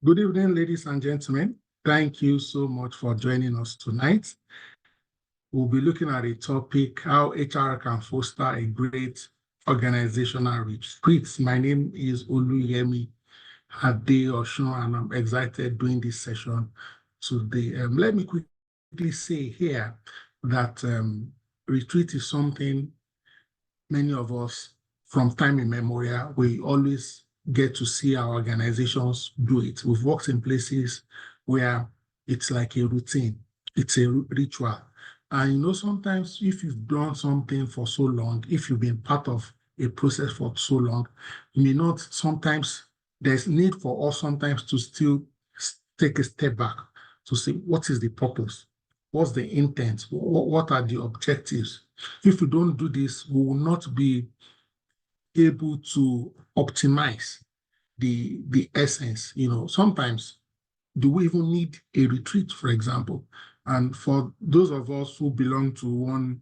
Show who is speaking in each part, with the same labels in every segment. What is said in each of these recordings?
Speaker 1: Good evening, ladies and gentlemen. Thank you so much for joining us tonight. We'll be looking at a topic, how HR can foster a great organizational retreat. My name is Oluyemi Adeosun, and I'm excited doing this session today. Let me quickly say here that retreat is something many of us, from time immemorial, we always get to see our organizations do it. We've worked in places where it's like a routine, it's a ritual. And sometimes if you've done something for so long, if you've been part of a process for so long, you may not sometimes, there's need for us sometimes to still take a step back to see what is the purpose, what's the intent, what are the objectives. If we don't do this, we will not be able to optimize the essence. Sometimes, do we even need a retreat, for example? And for those of us who belong to one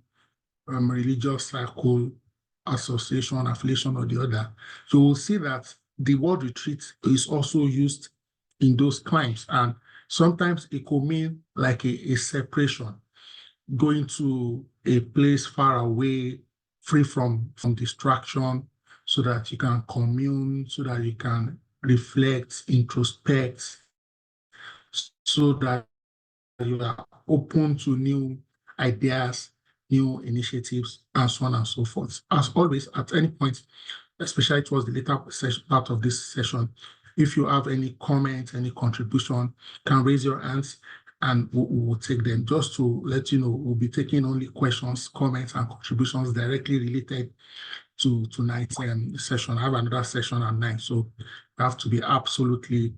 Speaker 1: religious circle, association, affiliation, or the other, so we'll see that the word retreat is also used in those climes. And sometimes it could mean like a separation, going to a place far away, free from distraction, so that you can commune, so that you can reflect, introspect, so that you are open to new ideas, new initiatives, and so on and so forth. As always, at any point, especially towards the later part of this session, if you have any comments, any contribution, can raise your hands and we will take them. Just to let you know, we'll be taking only questions, comments, and contributions directly related to tonight's session. I have another session at 9, so you have to be absolutely,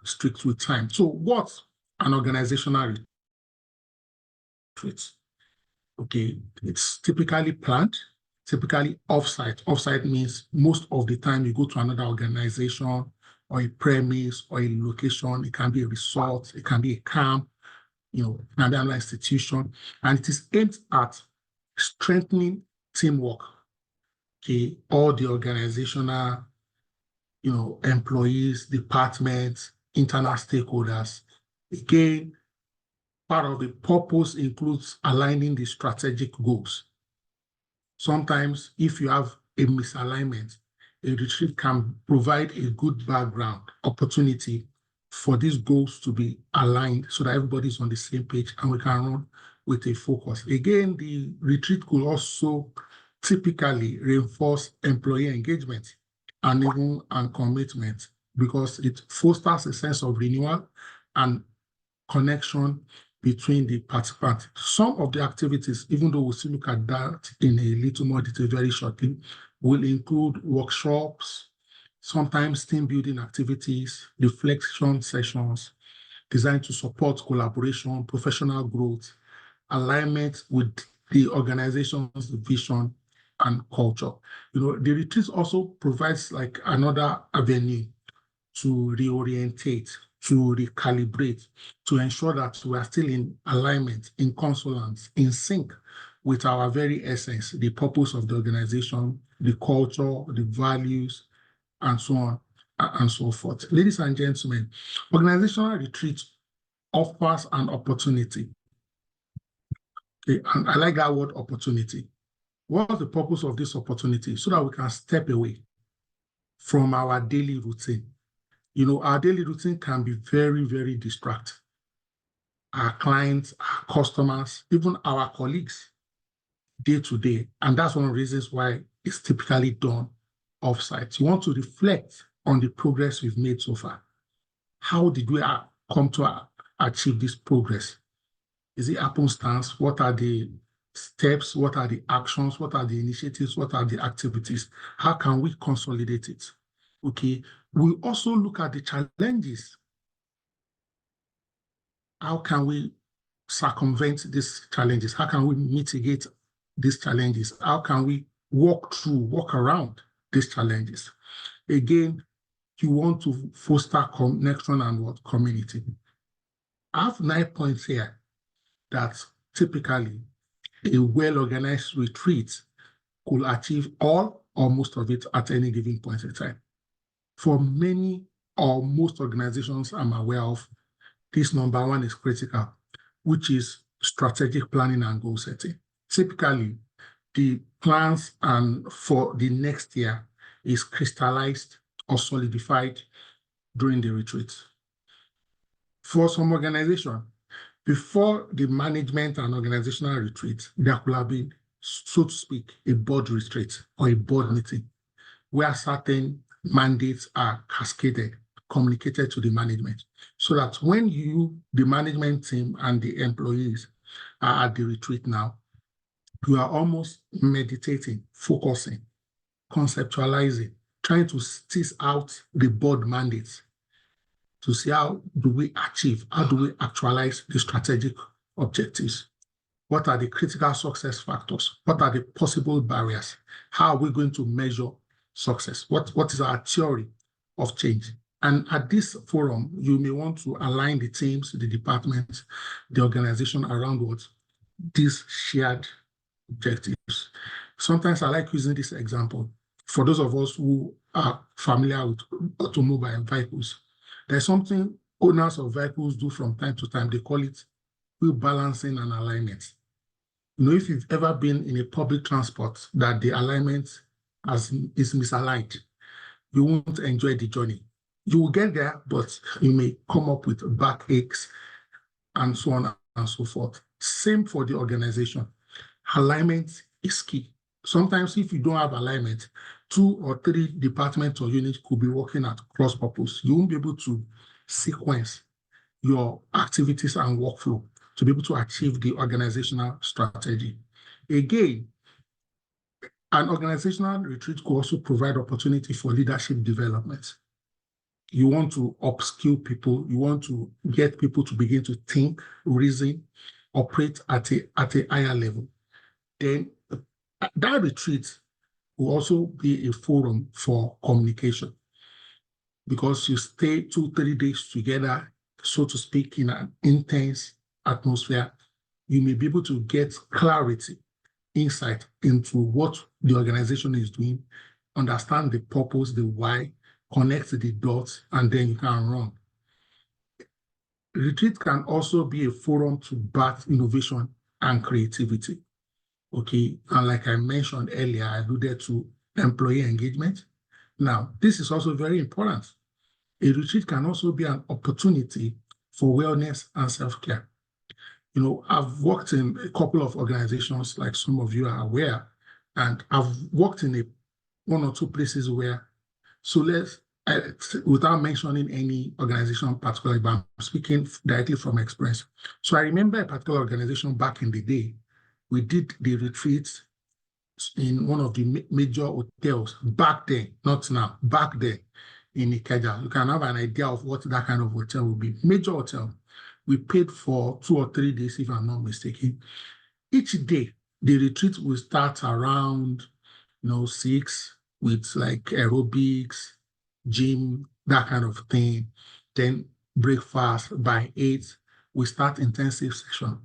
Speaker 1: strict with time. So what's an organizational retreat? Okay, it's typically planned, typically offsite. Offsite means most of the time you go to another organization or a premise or a location. It can be a resort, it can be a camp, it can be another institution, and it is aimed at strengthening teamwork. Okay, all the organizational, employees, departments, internal stakeholders. Again, part of the purpose includes aligning the strategic goals. Sometimes, if you have a misalignment, a retreat can provide a good background opportunity for these goals to be aligned so that everybody's on the same page and we can run with a focus. Again, the retreat could also typically reinforce employee engagement and commitment, because it fosters a sense of renewal and connection between the participants. Some of the activities, even though we'll still look at that in a little more detail very shortly, will include workshops, sometimes team building activities, reflection sessions designed to support collaboration, professional growth, alignment with the organization's vision and culture. The retreat also provides like another avenue to reorientate, to recalibrate, to ensure that we are still in alignment, in consonance, in sync with our very essence, the purpose of the organization, the culture, the values, and so on and so forth. Ladies and gentlemen, organizational retreat offers an opportunity. Okay, and I like that word, opportunity. What's the purpose of this opportunity? So that we can step away from our daily routine. Our daily routine can be very, very distracting. Our clients, our customers, even our colleagues, day to day. And that's one of the reasons why it's typically done offsite. You want to reflect on the progress we've made so far. How did we come to achieve this progress? Is it happenstance? What are the steps? What are the actions? What are the initiatives? What are the activities? How can we consolidate it? Okay. We also look at the challenges. How can we circumvent these challenges? How can we mitigate these challenges? How can we walk around these challenges? Again, you want to foster connection and community. I have 9 points here that typically a well-organized retreat could achieve all or most of it at any given point in time. For many or most organizations I'm aware of, this number one is critical, which is strategic planning and goal setting. Typically, the plans and for the next year is crystallized or solidified during the retreat. For some organization, before the management and organizational retreat, there could have been, so to speak, a board retreat or a board meeting where certain mandates are cascaded, communicated to the management, so that when you, the management team and the employees are at the retreat now, you are almost meditating, focusing, conceptualizing, trying to tease out the board mandates to see how do we achieve, how do we actualize the strategic objectives? What are the critical success factors? What are the possible barriers? How are we going to measure success? What is our theory of change? And at this forum, you may want to align the teams, the departments, the organization around what these shared objectives. Sometimes I like using this example. For those of us who are familiar with automobile vehicles, there's something owners of vehicles do from time to time. They call it wheel balancing and alignment. You know, if you've ever been in a public transport that the alignment is misaligned, you won't enjoy the journey. You will get there, but you may come up with backaches and so on and so forth. Same for the organization. Alignment is key. Sometimes if you don't have alignment, 2 or 3 departments or units could be working at cross purpose. You won't be able to sequence your activities and workflow to be able to achieve the organizational strategy. Again, an organizational retreat could also provide opportunity for leadership development. You want to upskill people, you want to get people to begin to think, reason, operate at a higher level. Then that retreat will also be a forum for communication, because you stay 2-3 days together, so to speak, in an intense atmosphere. You may be able to get clarity, insight into what the organization is doing, understand the purpose, the why, connect the dots, and then you can run. Retreat can also be a forum to birth innovation and creativity. Okay, and like I mentioned earlier, I alluded to employee engagement. Now, this is also very important. A retreat can also be an opportunity for wellness and self-care. You know, I've worked in a couple of organizations, like some of you are aware, and I've worked in 1 or 2 places where, without mentioning any organization particularly, but I'm speaking directly from experience. So I remember a particular organization back in the day. We did the retreat in one of the major hotels back then, not now, back then in Ikeja. You can have an idea of what that kind of hotel will be. Major hotel. We paid for 2 or 3 days, if I'm not mistaken. Each day, the retreat will start around 6 with like aerobics, gym, that kind of thing. Then breakfast. By 8, we start intensive session.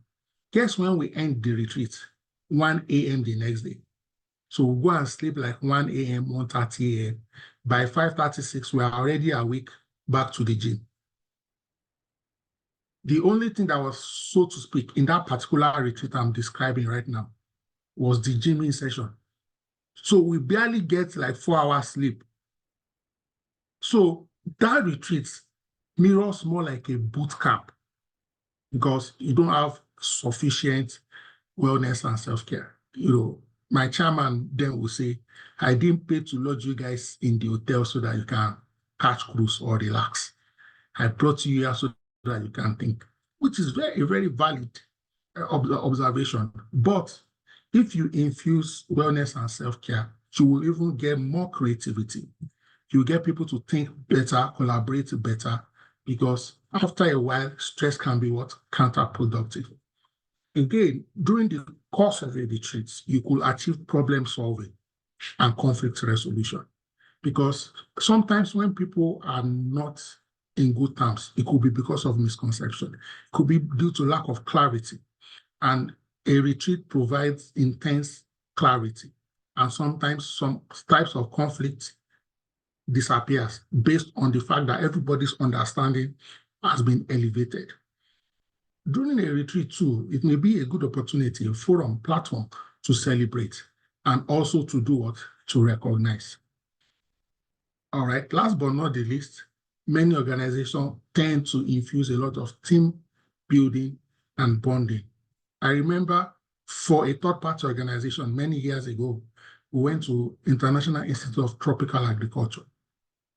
Speaker 1: Guess when we end the retreat? 1 a.m. the next day. So we'll go and sleep like 1 a.m., 1:30 a.m. By 5:36, we are already awake, back to the gym. The only thing that was, so to speak, in that particular retreat I'm describing right now was the gymming session. So we barely get like 4 hours sleep. So that retreat mirrors more like a boot camp, because you don't have sufficient wellness and self-care. My chairman then will say, I didn't pay to lodge you guys in the hotel so that you can catch cruise or relax. I brought you here so that you can think, which is very, very valid observation. But if you infuse wellness and self-care, you will even get more creativity. You get people to think better, collaborate better, because after a while, stress can be counterproductive. Again, during the course of a retreat, you could achieve problem solving and conflict resolution, because sometimes when people are not in good terms, it could be because of misconception. It could be due to lack of clarity. And a retreat provides intense clarity. And sometimes some types of conflict disappears based on the fact that everybody's understanding has been elevated. During a retreat too, it may be a good opportunity, a forum, platform to celebrate and also to do what? To recognize. All right, last but not the least, many organizations tend to infuse a lot of team building and bonding. I remember for a third-party organization many years ago, we went to International Institute of Tropical Agriculture.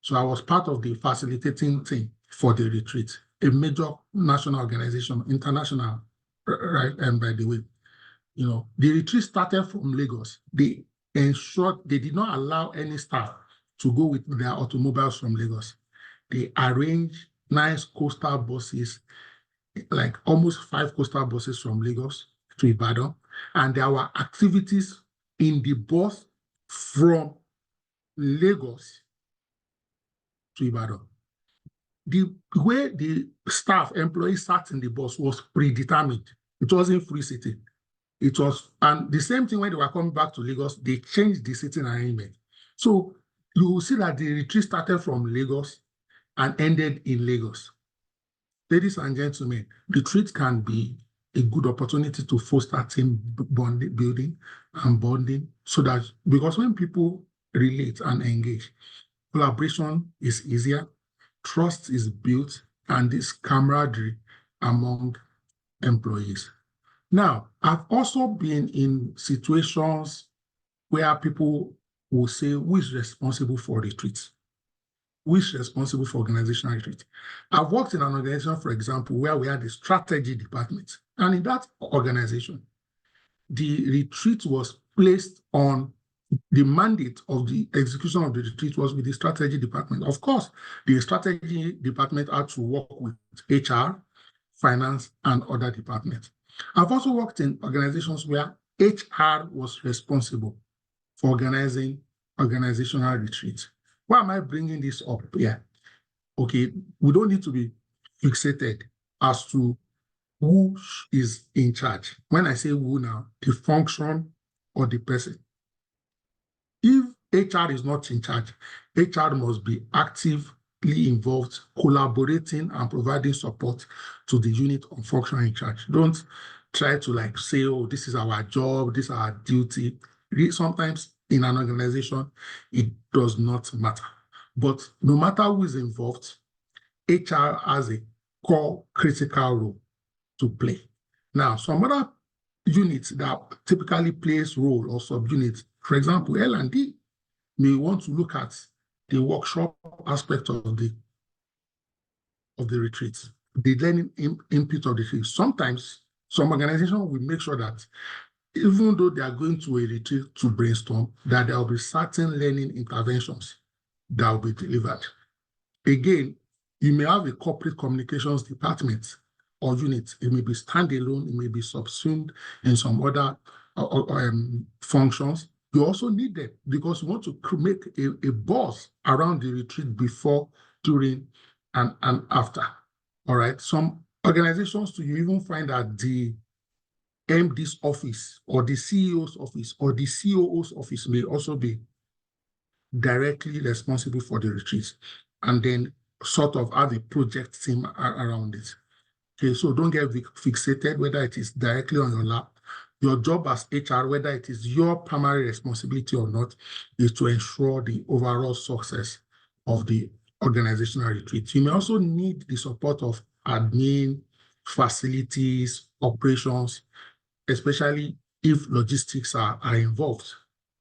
Speaker 1: So I was part of the facilitating team for the retreat, a major national organization, international, right? And by the way, the retreat started from Lagos. They ensured they did not allow any staff to go with their automobiles from Lagos. They arranged nice coastal buses, like almost 5 coastal buses from Lagos to Ibadan. And there were activities in the bus from Lagos to Ibadan. The way the staff, employees sat in the bus was predetermined. It wasn't free sitting. It was, and the same thing when they were coming back to Lagos, they changed the sitting arrangement. So you will see that the retreat started from Lagos and ended in Lagos. Ladies and gentlemen, retreat can be a good opportunity to foster team building and bonding, so that, because when people relate and engage, collaboration is easier, trust is built, and this camaraderie among employees. Now, I've also been in situations where people will say, who is responsible for retreats? Who is responsible for organizational retreat? I've worked in an organization, for example, where we had a strategy department. And in that organization, the retreat was placed on the mandate of the execution of the retreat was with the strategy department. Of course, the strategy department had to work with HR, finance, and other departments. I've also worked in organizations where HR was responsible for organizing organizational retreats. Why am I bringing this up here? Okay, we don't need to be fixated as to who is in charge. When I say who now, the function or the person. If HR is not in charge, HR must be actively involved, collaborating and providing support to the unit or function in charge. Don't try to say, oh, this is our job, this is our duty. Sometimes in an organization, it does not matter. But no matter who is involved, HR has a core critical role to play. Now, some other units that typically plays role or subunits, for example, L&D may want to look at the workshop aspect of the retreat, the learning input of the retreat. Sometimes some organizations will make sure that even though they are going to a retreat to brainstorm, that there will be certain learning interventions that will be delivered. Again, you may have a corporate communications department or unit. It may be standalone, it may be subsumed in some other functions. You also need them because you want to make a buzz around the retreat before, during, and after. All right. Some organizations, you even find that the MD's office or the CEO's office or the COO's office may also be directly responsible for the retreat, and then sort of have a project team around it. Okay, so don't get fixated whether it is directly on your lap. Your job as HR, whether it is your primary responsibility or not, is to ensure the overall success of the organizational retreat. You may also need the support of admin, facilities, operations, especially if logistics are involved.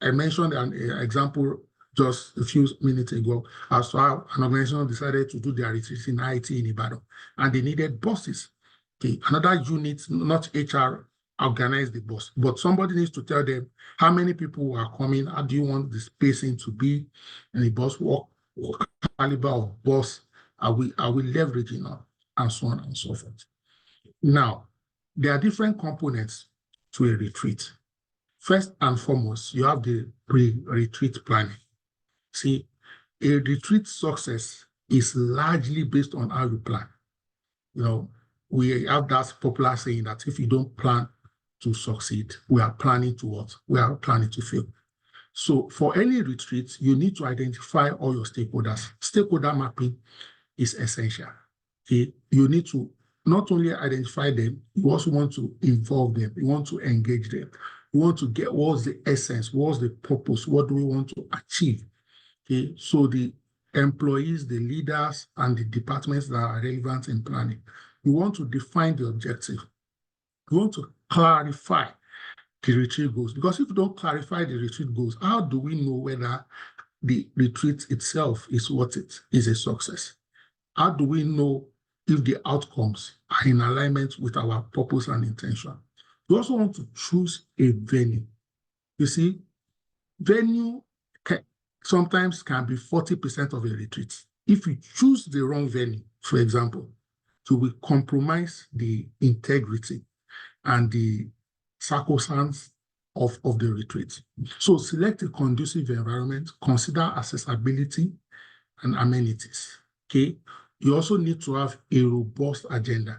Speaker 1: I mentioned an example just a few minutes ago as to how an organization decided to do their retreat in IT in Ibadan, and they needed buses. Okay, another unit, not HR, organized the bus, but somebody needs to tell them how many people are coming, how do you want the spacing to be, and the bus, what caliber of bus are we leveraging on, and so on and so forth. Now, there are different components to a retreat. First and foremost, you have the pre-retreat planning. See, a retreat success is largely based on how you plan. We have that popular saying that if you don't plan to succeed, we are planning to what? We are planning to fail. So for any retreat, you need to identify all your stakeholders. Stakeholder mapping is essential. Okay? You need to not only identify them, you also want to involve them. You want to engage them. You want to get what's the essence, what's the purpose, what do we want to achieve. Okay, so the employees, the leaders, and the departments that are relevant in planning, you want to define the objective. You want to clarify the retreat goals, because if you don't clarify the retreat goals, how do we know whether the retreat itself is what it is a success? How do we know if the outcomes are in alignment with our purpose and intention? You also want to choose a venue. You see, venue sometimes can be 40% of a retreat. If you choose the wrong venue, for example, you will compromise the integrity and the sacrosanct of the retreat. So select a conducive environment, consider accessibility and amenities. Okay. You also need to have a robust agenda.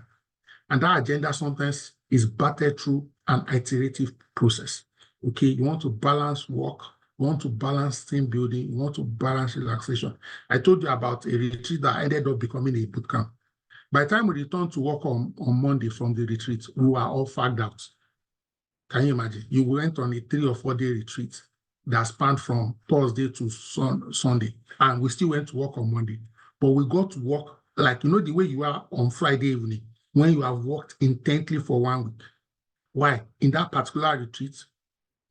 Speaker 1: And that agenda sometimes is battered through an iterative process. Okay. You want to balance work, you want to balance team building, you want to balance relaxation. I told you about a retreat that ended up becoming a boot camp. By the time we returned to work on Monday from the retreat, we were all fagged out. Can you imagine? You went on a 3 or 4 day retreat that spanned from Thursday to Sunday, and we still went to work on Monday. But we got to work like, the way you are on Friday evening, when you have worked intently for 1 week. Why? In that particular retreat,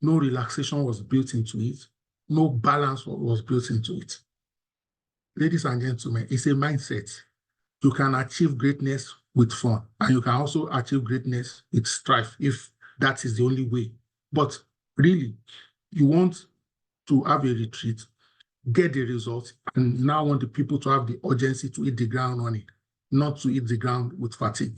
Speaker 1: no relaxation was built into it. No balance was built into it. Ladies and gentlemen, it's a mindset. You can achieve greatness with fun, and you can also achieve greatness with strife if that is the only way. But really, you want to have a retreat, get the results, and now want the people to have the urgency to hit the ground running, not to hit the ground with fatigue.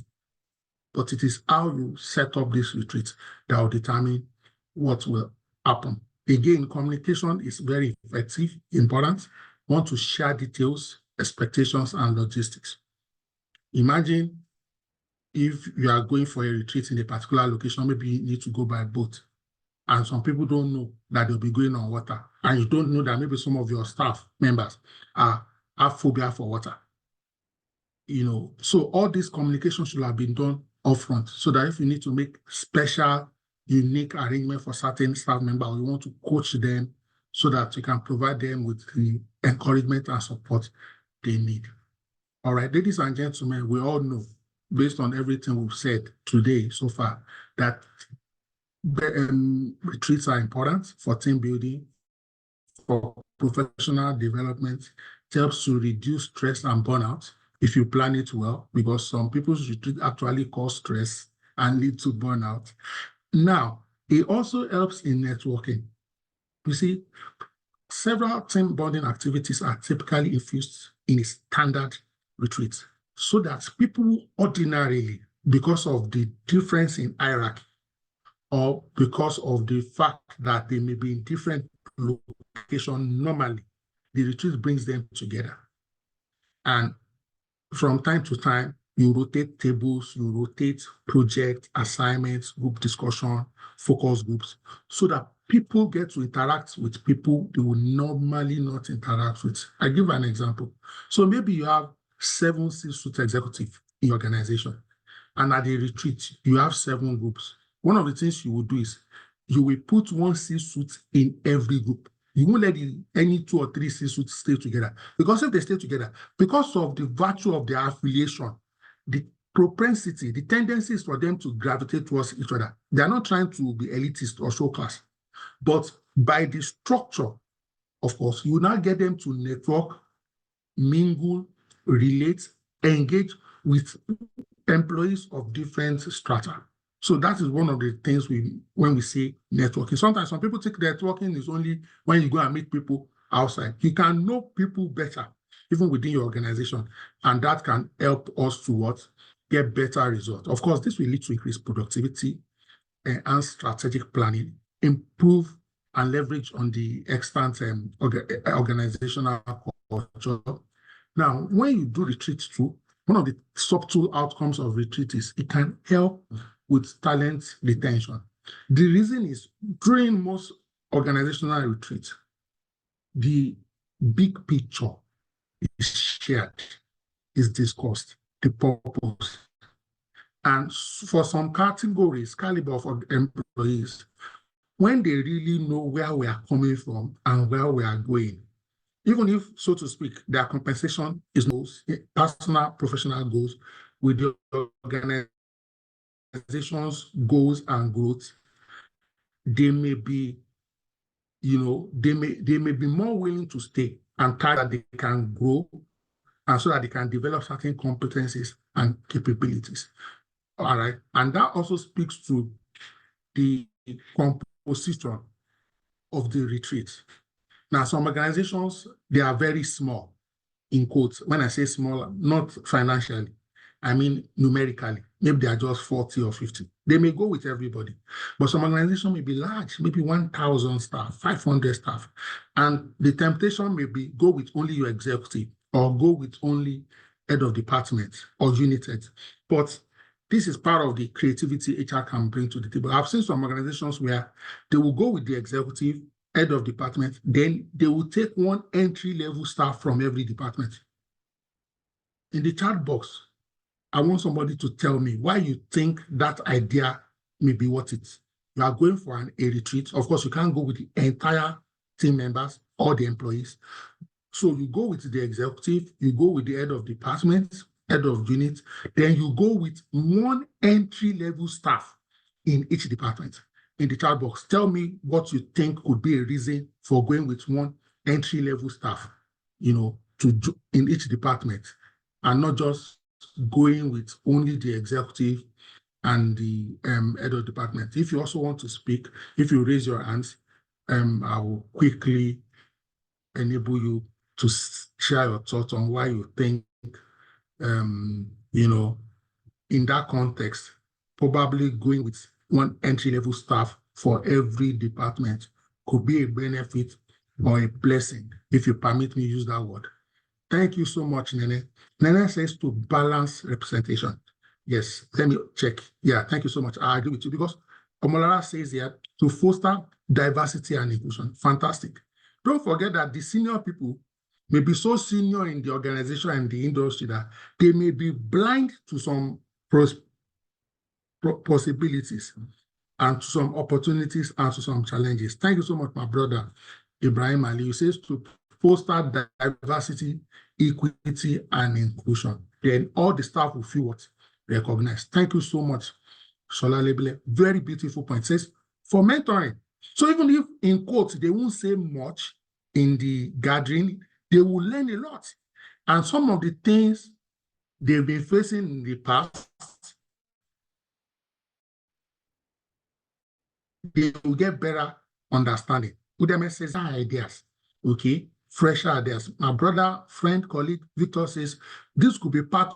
Speaker 1: But it is how you set up this retreat that will determine what will happen. Again, communication is very effective, important. You want to share details, expectations, and logistics. Imagine if you are going for a retreat in a particular location, maybe you need to go by boat, and some people don't know that they'll be going on water, and you don't know that maybe some of your staff members have phobia for water. So all this communication should have been done upfront, so that if you need to make special, unique arrangement for certain staff members, you want to coach them so that you can provide them with the encouragement and support they need. All right, ladies and gentlemen, we all know, based on everything we've said today so far, that retreats are important for team building, for professional development. It helps to reduce stress and burnout if you plan it well, because some people's retreat actually cause stress and lead to burnout. Now, it also helps in networking. You see, several team bonding activities are typically infused in a standard retreat, so that people ordinarily, because of the difference in hierarchy, or because of the fact that they may be in different locations normally, the retreat brings them together. And from time to time, you rotate tables, you rotate project assignments, group discussion, focus groups, so that people get to interact with people they would normally not interact with. I give an example. So maybe you have 7 C-suite executives in your organization, and at the retreat, you have 7 groups. One of the things you will do is you will put 1 C-suite in every group. You won't let any 2 or 3 C-suites stay together, because if they stay together, because of the virtue of their affiliation, the propensity, the tendency is for them to gravitate towards each other. They are not trying to be elitist or show class, but by the structure, of course, you will now get them to network, mingle, relate, engage with employees of different strata. So that is one of the things when we say networking. Sometimes some people think networking is only when you go and meet people outside. You can know people better, even within your organization, and that can help us to get better results. Of course, this will lead to increased productivity, enhance strategic planning, improve and leverage on the extant organizational culture. Now, when you do retreats too, one of the subtle outcomes of retreat is it can help with talent retention. The reason is, during most organizational retreat, the big picture is shared, is discussed, the purpose. And for some categories, caliber of employees, when they really know where we are coming from and where we are going, even if, so to speak, their compensation is goals, personal, professional goals, with the organization's goals and growth, they may be, they may be more willing to stay and try that they can grow, and so that they can develop certain competencies and capabilities. All right. And that also speaks to the composition of the retreat. Now, some organizations, they are very small, in quotes. When I say small, not financially, I mean numerically. Maybe they are just 40 or 50. They may go with everybody. But some organizations may be large, maybe 1,000 staff, 500 staff. And the temptation may be go with only your executive or go with only head of department or unit head. But this is part of the creativity HR can bring to the table. I've seen some organizations where they will go with the executive, head of department, then they will take one entry-level staff from every department. In the chat box, I want somebody to tell me why you think that idea may be worth it. You are going for a retreat. Of course, you can't go with the entire team members or the employees. So you go with the executive, you go with the head of department, head of unit, then you go with one entry-level staff in each department. In the chat box, tell me what you think could be a reason for going with one entry-level staff, in each department, and not just going with only the executive and the head of department. If you also want to speak, if you raise your hands, I will quickly enable you to share your thoughts on why you think, in that context, probably going with one entry-level staff for every department could be a benefit or a blessing, if you permit me to use that word. Thank you so much, Nene. Nene says to balance representation. Yes, let me check. Yeah, thank you so much. I agree with you because Omolara says here to foster diversity and inclusion. Fantastic. Don't forget that the senior people may be so senior in the organization and the industry that they may be blind to some possibilities and to some opportunities and to some challenges. Thank you so much, my brother, Ibrahim Ali. He says to foster diversity, equity, and inclusion. Then all the staff will feel what? Recognized. Thank you so much, Shola Lebele. Very beautiful point. Says for mentoring. So even if in quotes, they won't say much in the gathering, they will learn a lot. And some of the things they've been facing in the past, they will get better understanding. Udeme says ideas, okay, fresher ideas. My brother, friend, colleague, Victor says this could be part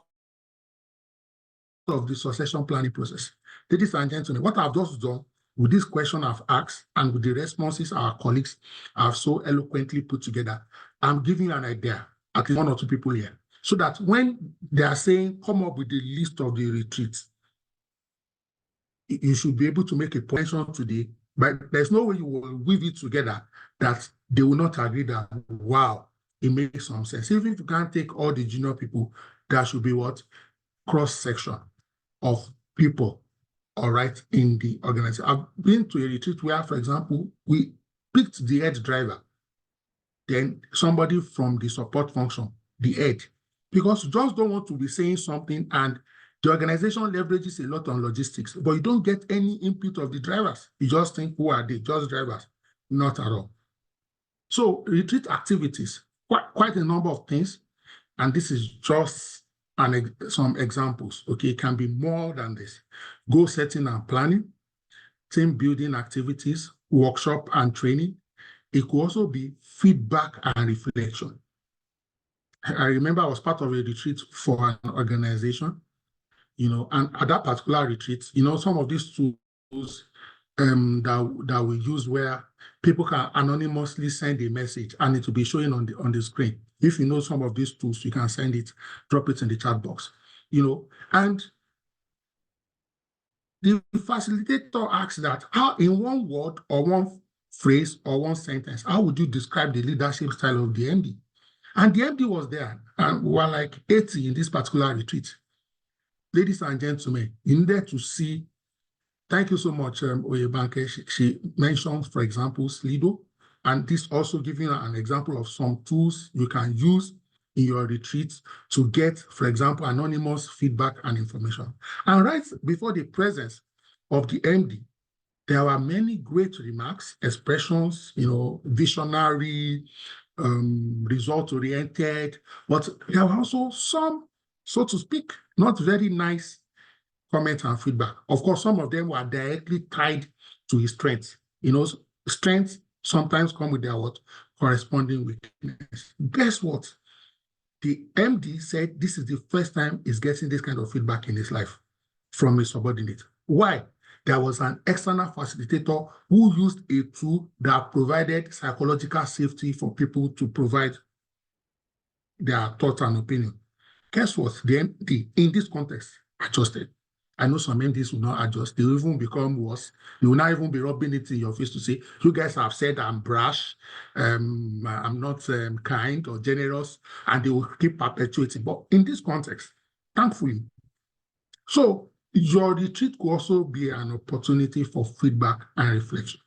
Speaker 1: of the succession planning process. Ladies and gentlemen, what I've just done with this question I've asked and with the responses our colleagues have so eloquently put together, I'm giving you an idea, at least one or two people here, so that when they are saying, come up with the list of the retreats, you should be able to make a point today, but there's no way you will weave it together that they will not agree that, wow, it makes some sense. Even if you can't take all the junior people, there should be what? Cross-section of people, all right, in the organization. I've been to a retreat where, for example, we picked the head driver, then somebody from the support function, the head, because you just don't want to be saying something and the organization leverages a lot on logistics, but you don't get any input of the drivers. You just think, who are they? Just drivers. Not at all. So retreat activities, quite a number of things, and this is just some examples, okay? It can be more than this. Goal setting and planning, team building activities, workshop and training. It could also be feedback and reflection. I remember I was part of a retreat for an organization, and at that particular retreat, some of these tools that we use where people can anonymously send a message and it will be showing on the screen. If you know some of these tools, you can send it, drop it in the chat box, and the facilitator asks that how in one word or one phrase or one sentence, how would you describe the leadership style of the MD? And the MD was there, and we were like 80 in this particular retreat. Ladies and gentlemen, you needed to see, thank you so much, Oyebanke. She mentioned, for example, Slido, and this also giving an example of some tools you can use in your retreats to get, for example, anonymous feedback and information. And right before the presence of the MD, there were many great remarks, expressions, visionary, result-oriented, but there were also some, so to speak, not very nice comments and feedback. Of course, some of them were directly tied to his strengths. Strengths sometimes come with their corresponding weakness. Guess what? The MD said this is the first time he's getting this kind of feedback in his life from a subordinate. Why? There was an external facilitator who used a tool that provided psychological safety for people to provide their thoughts and opinion. Guess what? The MD, in this context, adjusted. I know some MDs will not adjust. They will even become worse. They will not even be rubbing it in your face to say, you guys have said I'm brash, I'm not kind or generous, and they will keep perpetuating. But in this context, thankfully, so your retreat could also be an opportunity for feedback and reflection.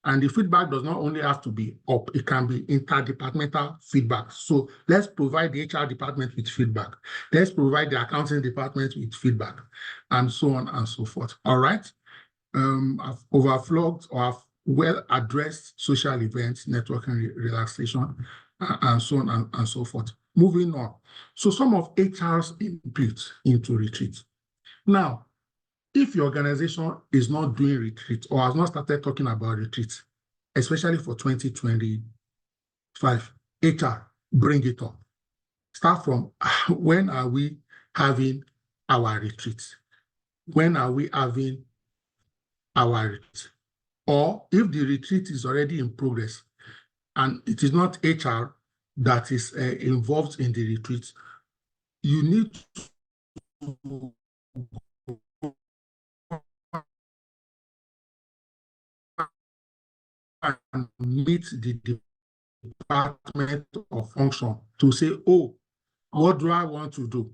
Speaker 1: And the feedback does not only have to be up, it can be interdepartmental feedback. So let's provide the HR department with feedback. Let's provide the accounting department with feedback, and so on and so forth. All right. I've overflowed or I've well addressed social events, networking, relaxation, and so on and so forth. Moving on. So some of HR's input into retreat. Now, if your organization is not doing retreat or has not started talking about retreat, especially for 2025, HR, bring it up. Start from when are we having our retreat? When are we having our retreat? Or if the retreat is already in progress and it is not HR that is involved in the retreat, you need to and meet the department or function to say, oh, what do I want to do?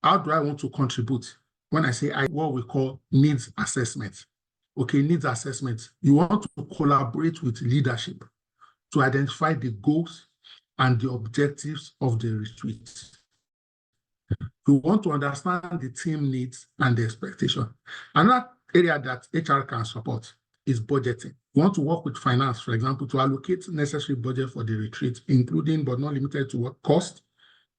Speaker 1: How do I want to contribute? When I say what we call needs assessment. Okay, needs assessment. You want to collaborate with leadership to identify the goals and the objectives of the retreat. You want to understand the team needs and the expectation. Another area that HR can support is budgeting. You want to work with finance, for example, to allocate necessary budget for the retreat, including but not limited to what cost,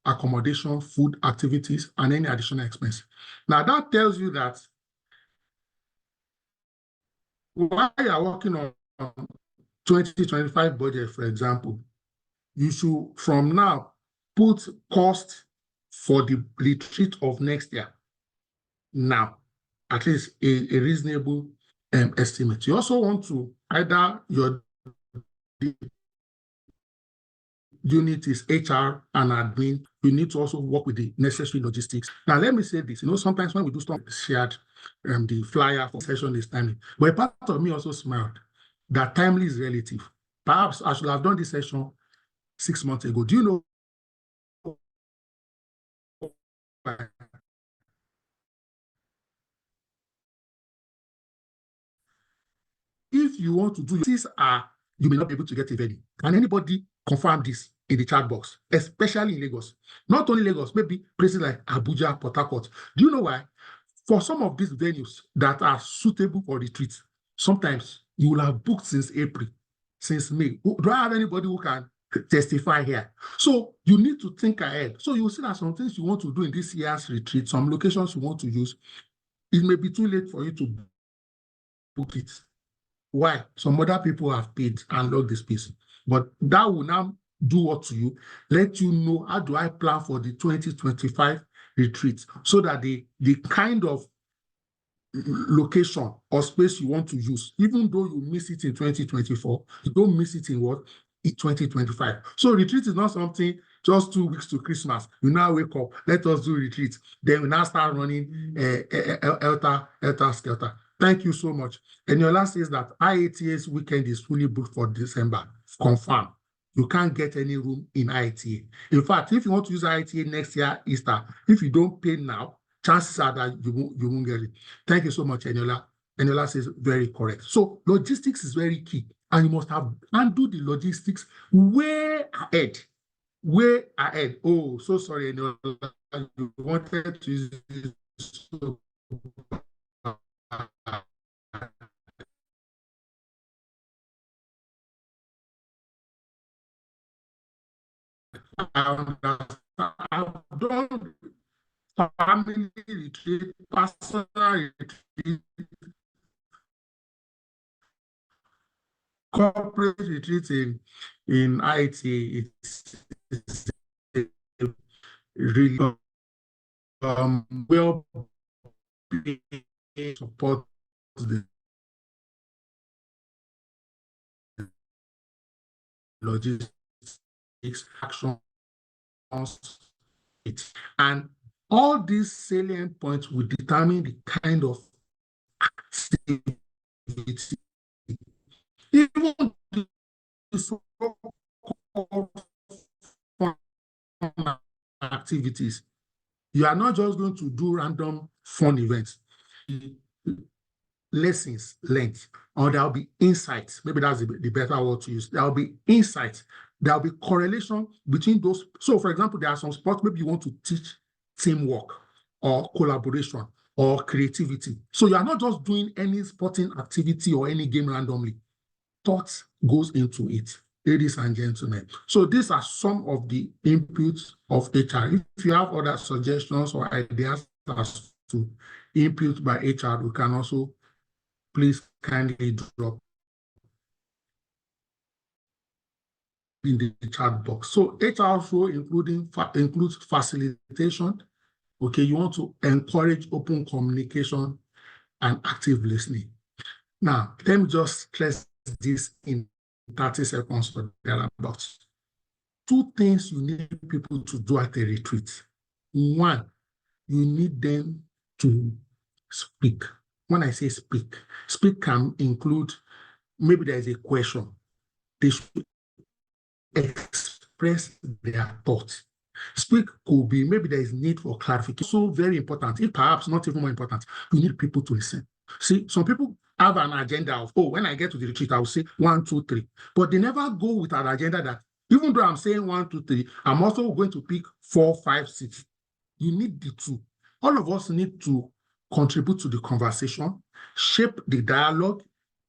Speaker 1: accommodation, food, activities, and any additional expense. Now that tells you that while you are working on 2025 budget, for example, you should from now put cost for the retreat of next year. Now, at least a reasonable estimate. You also want to either your unit is HR and admin, you need to also work with the necessary logistics. Now, let me say this, sometimes when we do stuff shared, the flyer for session is timely, but a part of me also smiled that timely is relative. Perhaps I should have done this session 6 months ago. Do you know? If you want to do these you may not be able to get a venue. Can anybody confirm this in the chat box, especially in Lagos? Not only Lagos, maybe places like Abuja, Port Harcourt. Do you know why? For some of these venues that are suitable for retreats, sometimes you will have booked since April, since May. Do I have anybody who can testify here? So you need to think ahead. So you will see that some things you want to do in this year's retreat, some locations you want to use, it may be too late for you to book it. Why? Some other people have paid and locked the space. But that will now do what to you? Let you know, how do I plan for the 2025 retreat, so that the kind of location or space you want to use, even though you miss it in 2024, you don't miss it in what? In 2025. So retreat is not something just 2 weeks to Christmas. You now wake up, let us do retreat. Then we now start running helter skelter. Thank you so much. Eniola says that IATA's weekend is fully booked for December. Confirm. You can't get any room in IATA. In fact, if you want to use IATA next year, Easter, if you don't pay now, chances are that you won't get it. Thank you so much, Eniola. Eniola says very correct. So logistics is very key, and you must have handled the logistics way ahead. Way ahead. Oh, so sorry, Eniola. You wanted to use this. So, I've done family retreat, personal retreat, corporate retreat in IT. It's really well support the logistics actions, and all these salient points will determine the kind of activity, even the so-called fun activities. You are not just going to do random fun events. Lessons learned, or there'll be insights. Maybe that's the better word to use. There'll be insights. There'll be correlation between those. So, for example, there are some sports maybe you want to teach teamwork or collaboration or creativity. So you are not just doing any sporting activity or any game randomly. Thought goes into it, ladies and gentlemen. So these are some of the inputs of HR. If you have other suggestions or ideas as to input by HR, we can also please kindly drop in the chat box. So HR role includes facilitation. Okay, you want to encourage open communication and active listening. Now, let me just stress this in 30 seconds or thereabouts. Two things you need people to do at a retreat. One, you need them to speak. When I say speak can include maybe there is a question. They should express their thoughts. Speak could be maybe there is need for clarification. So very important, if perhaps not even more important, you need people to listen. See, some people have an agenda of, oh, when I get to the retreat, I will say 1, 2, 3. But they never go with an agenda that even though I'm saying 1, 2, 3, I'm also going to pick 4, 5, 6. You need the two. All of us need to contribute to the conversation, shape the dialogue,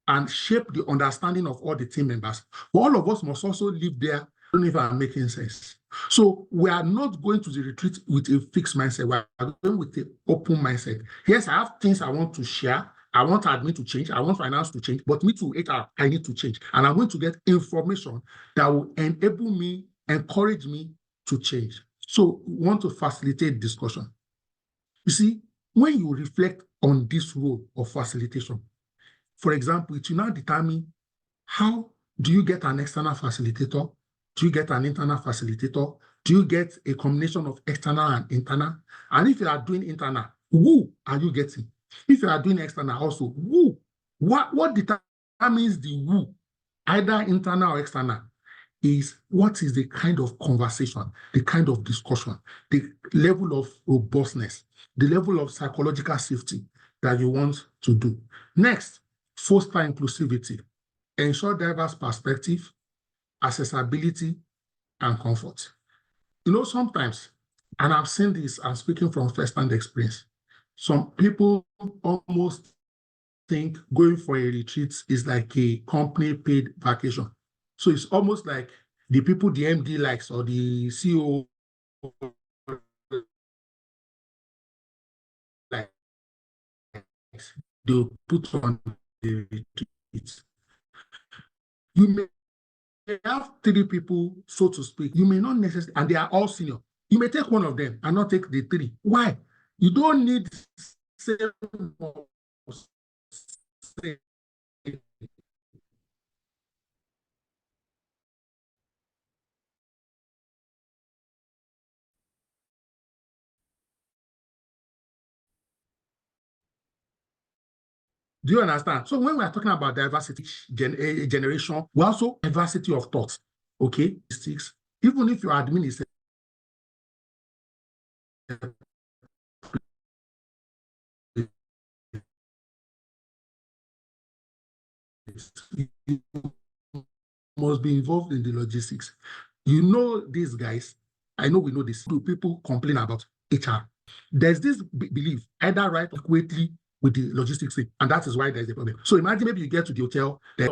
Speaker 1: and shape the understanding of all the team members. But all of us must also live there. I don't know if I'm making sense. So we are not going to the retreat with a fixed mindset. We are going with an open mindset. Yes, I have things I want to share. I want admin to change. I want finance to change. But me too, HR, I need to change. And I'm going to get information that will enable me, encourage me to change. So we want to facilitate discussion. You see, when you reflect on this role of facilitation, for example, it will now determine how do you get an external facilitator? Do you get an internal facilitator? Do you get a combination of external and internal? And if you are doing internal, who are you getting? If you are doing external also, who? What determines the who, either internal or external, is what is the kind of conversation, the kind of discussion, the level of robustness, the level of psychological safety that you want to do. Next, foster inclusivity. Ensure diverse perspective, accessibility, and comfort. You know, sometimes, and I've seen this, I'm speaking from first-hand experience, some people almost think going for a retreat is like a company-paid vacation. So it's almost like the people the MD likes or the CEO likes, they'll put on the retreat. You may have 3 people, so to speak. You may not necessarily, and they are all senior. You may take one of them and not take the 3. Why? You don't need same Do you understand? So when we are talking about diversity generation, we also diversity of thoughts. Okay, even if your admin is you must be involved in the logistics. You know these guys. I know we know this. People complain about HR. There's this belief either right or quickly with the logistics thing, and that is why there's a problem. So imagine maybe you get to the hotel, they're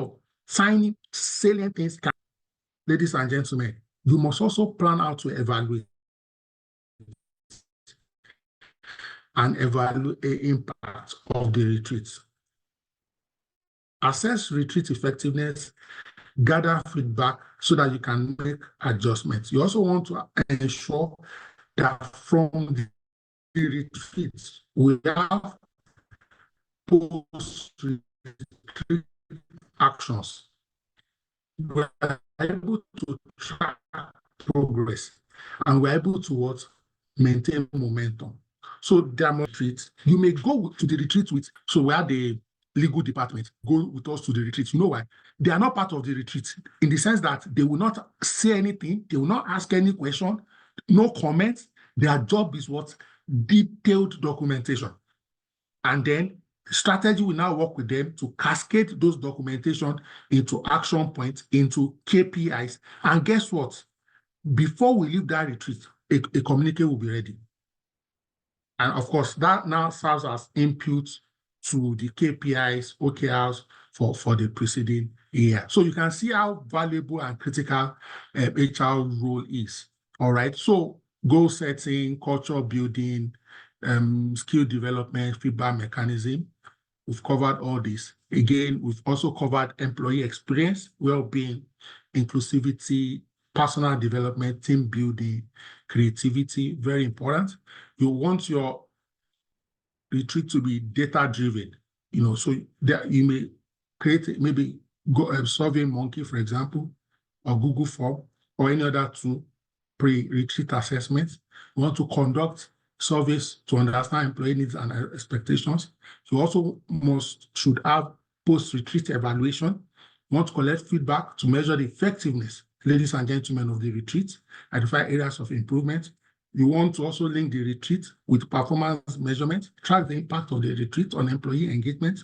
Speaker 1: signing salient things. Ladies and gentlemen, you must also plan how to evaluate the impact of the retreat. Assess retreat effectiveness, gather feedback so that you can make adjustments. You also want to ensure that from the retreat, we have post-retreat actions. We're able to track progress and we're able to maintain momentum. So there are retreats. You may go to the retreat with, so where the legal department go with us to the retreat. You know why? They are not part of the retreat in the sense that they will not say anything, they will not ask any question, no comments. Their job is what? Detailed documentation. And then strategy will now work with them to cascade those documentation into action points, into KPIs. And guess what? Before we leave that retreat, a communique will be ready. And of course, that now serves as input to the KPIs, OKRs for the preceding year. So you can see how valuable and critical HR role is. All right. So goal setting, culture building, skill development, feedback mechanism. We've covered all this. Again, we've also covered employee experience, well-being, inclusivity, personal development, team building, creativity, very important. You want your retreat to be data-driven, so that you may create maybe SurveyMonkey, for example, or Google Form, or any other tool, pre-retreat assessments. You want to conduct surveys to understand employee needs and expectations. You also should have post-retreat evaluation. You want to collect feedback to measure the effectiveness, ladies and gentlemen, of the retreat, identify areas of improvement. You want to also link the retreat with performance measurement, track the impact of the retreat on employee engagement,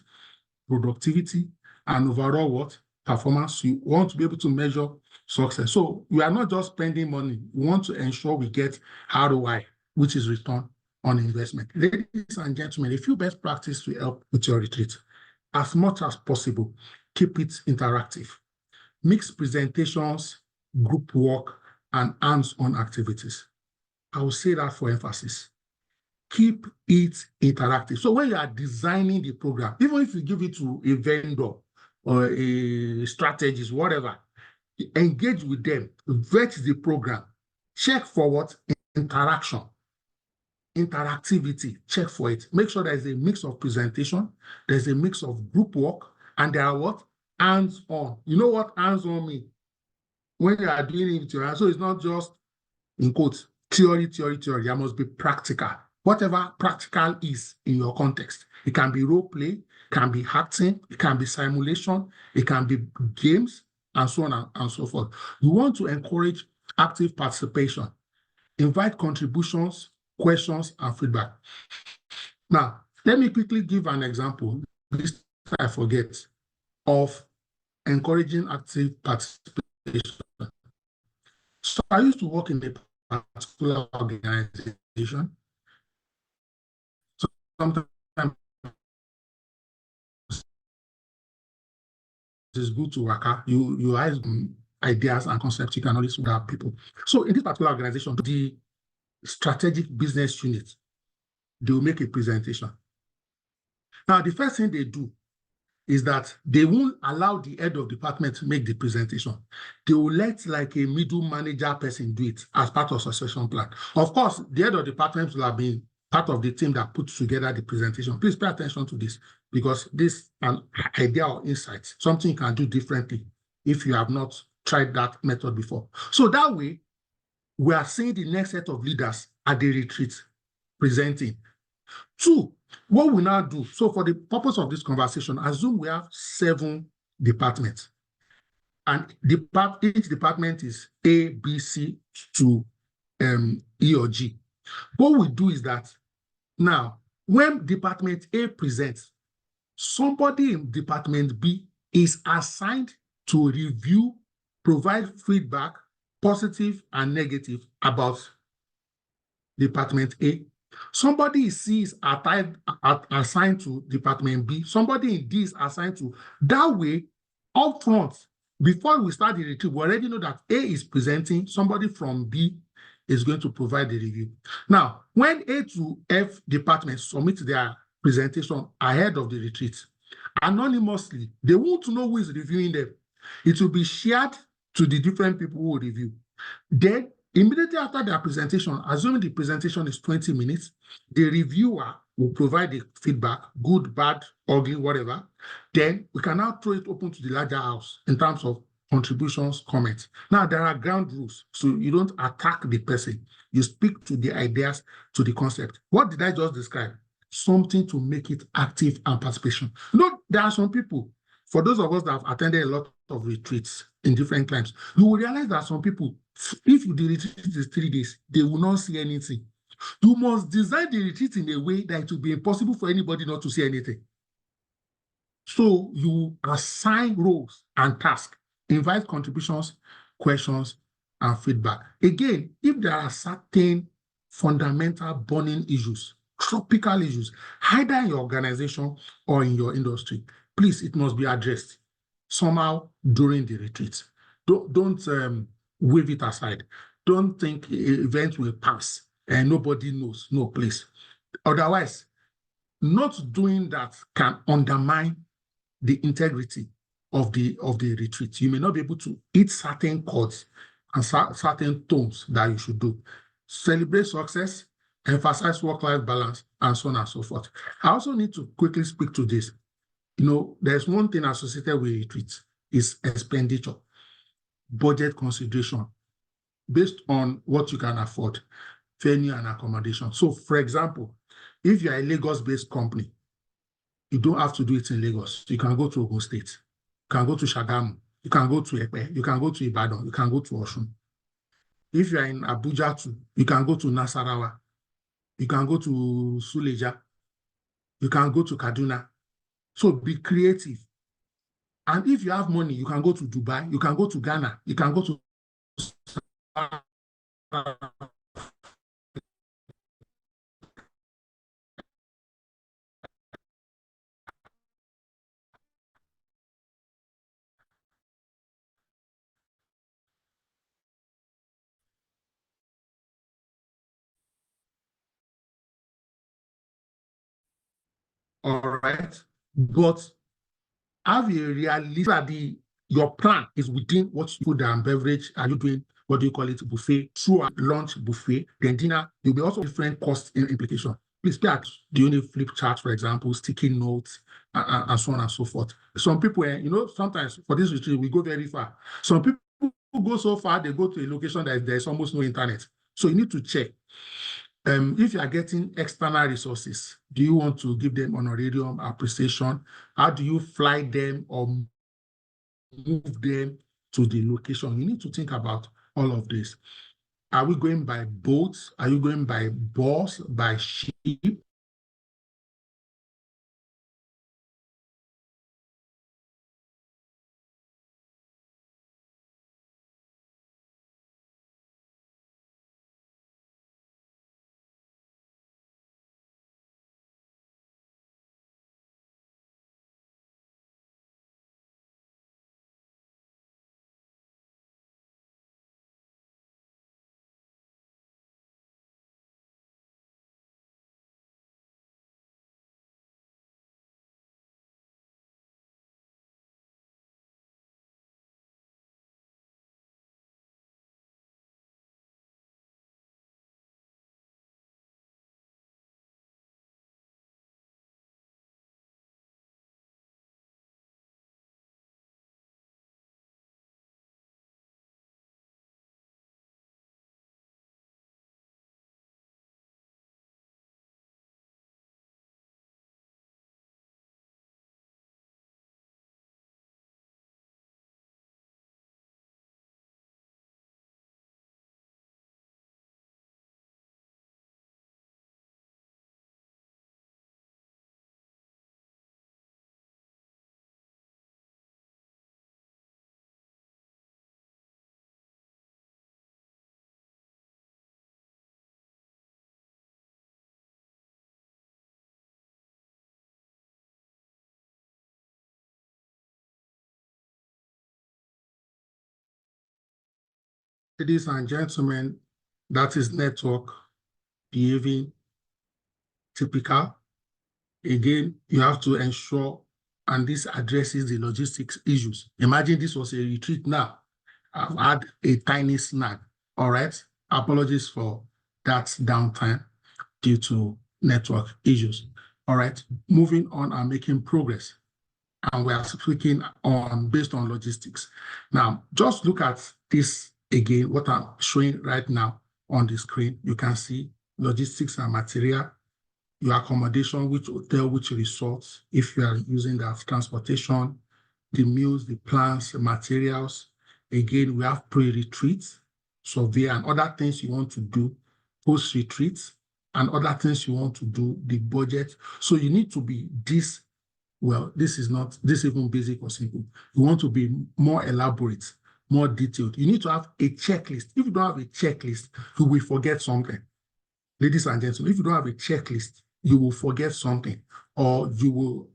Speaker 1: productivity, and overall performance. You want to be able to measure success. So we are not just spending money. We want to ensure we get ROI, which is return on investment. Ladies and gentlemen, a few best practices to help with your retreat. As much as possible, keep it interactive. Mix presentations, group work, and hands-on activities. I will say that for emphasis. Keep it interactive. So when you are designing the program, even if you give it to a vendor or a strategist, whatever, engage with them, vet the program, check for what? Interaction, interactivity, check for it. Make sure there's a mix of presentation, there's a mix of group work, and there are what? Hands-on. You know what hands-on means? When you are doing it with your hands, so it's not just, in quotes, theory. There must be practical. Whatever practical is in your context. It can be role play, it can be acting, it can be simulation, it can be games, and so on and so forth. You want to encourage active participation. Invite contributions, questions, and feedback. Now, let me quickly give an example, this I forget, of encouraging active participation. So I used to work in a particular organization. So sometimes it's good to work out. You have ideas and concepts. You can always grab people. So in this particular organization, the strategic business unit, they will make a presentation. Now, the first thing they do is that they won't allow the head of department to make the presentation. They will let like a middle manager person do it as part of succession plan. Of course, the head of department will have been part of the team that puts together the presentation. Please pay attention to this, because this is an idea or insight, something you can do differently if you have not tried that method before. So that way, we are seeing the next set of leaders at the retreat presenting. Two, what we now do, so for the purpose of this conversation, assume we have 7 departments, and each department is A, B, C to E or G. What we do is that now, when Department A presents, somebody in Department B is assigned to review, provide feedback, positive and negative, about Department A. Somebody in C is assigned to Department B. Somebody in D is assigned to. That way, up front, before we start the retreat, we already know that A is presenting, somebody from B is going to provide the review. Now, when A to F departments submit their presentation ahead of the retreat, anonymously, they won't know who is reviewing them. It will be shared to the different people who will review. Then, immediately after their presentation, assuming the presentation is 20 minutes, the reviewer will provide the feedback, good, bad, ugly, whatever. Then we can now throw it open to the larger house in terms of contributions, comments. Now, there are ground rules, so you don't attack the person. You speak to the ideas, to the concept. What did I just describe? Something to make it active and participation. You know, there are some people, for those of us that have attended a lot of retreats in different climes, you will realize that some people, if the retreat is 3 days, they will not see anything. You must design the retreat in a way that it will be impossible for anybody not to see anything. So you assign roles and tasks, invite contributions, questions, and feedback. Again, if there are certain fundamental burning issues, tropical issues, either in your organization or in your industry, please, it must be addressed somehow during the retreat. Don't wave it aside. Don't think events will pass and nobody knows. No, please. Otherwise, not doing that can undermine the integrity of the retreat. You may not be able to hit certain chords and certain tones that you should do. Celebrate success, emphasize work-life balance, and so on and so forth. I also need to quickly speak to this. You know, there's one thing associated with retreats is expenditure, budget consideration, based on what you can afford, venue and accommodation. So, for example, if you're a Lagos-based company, you don't have to do it in Lagos. You can go to Ogun State. You can go to Shagamu. You can go to Epe. You can go to Ibadan. You can go to Osun. If you are in Abuja too, you can go to Nasarawa. You can go to Suleja. You can go to Kaduna. So be creative. And if you have money, you can go to Dubai. You can go to Ghana. You can go to all right. But have a realistic that your plan is within what food and beverage are you doing? What do you call it? Buffet, through a lunch buffet, then dinner. There'll be also different cost implication. Please pay at do you need flip chart, for example, sticky notes, and so on and so forth. Some people, you know, sometimes for this retreat, we go very far. Some people go so far, they go to a location that there's almost no internet. So you need to check. If you are getting external resources, do you want to give them honorarium, appreciation? How do you fly them or move them to the location? You need to think about all of this. Are we going by boat? Are you going by bus, by ship? Ladies and gentlemen, that is network behaving typical. Again, you have to ensure, and this addresses the logistics issues. Imagine this was a retreat now. I've had a tiny snag. All right. Apologies for that downtime due to network issues. All right. Moving on and making progress. And we are speaking on based on logistics. Now, just look at this again, what I'm showing right now on the screen. You can see logistics and material, your accommodation, which hotel, which resorts, if you are using that transportation, the meals, the plans, the materials. Again, we have pre-retreat, survey, and other things you want to do, post-retreat, and other things you want to do, the budget. So you need to be this, well, this is not, this even basic or simple. You want to be more elaborate, more detailed. You need to have a checklist. If you don't have a checklist, you will forget something. Ladies and gentlemen, if you don't have a checklist, you will forget something, or you will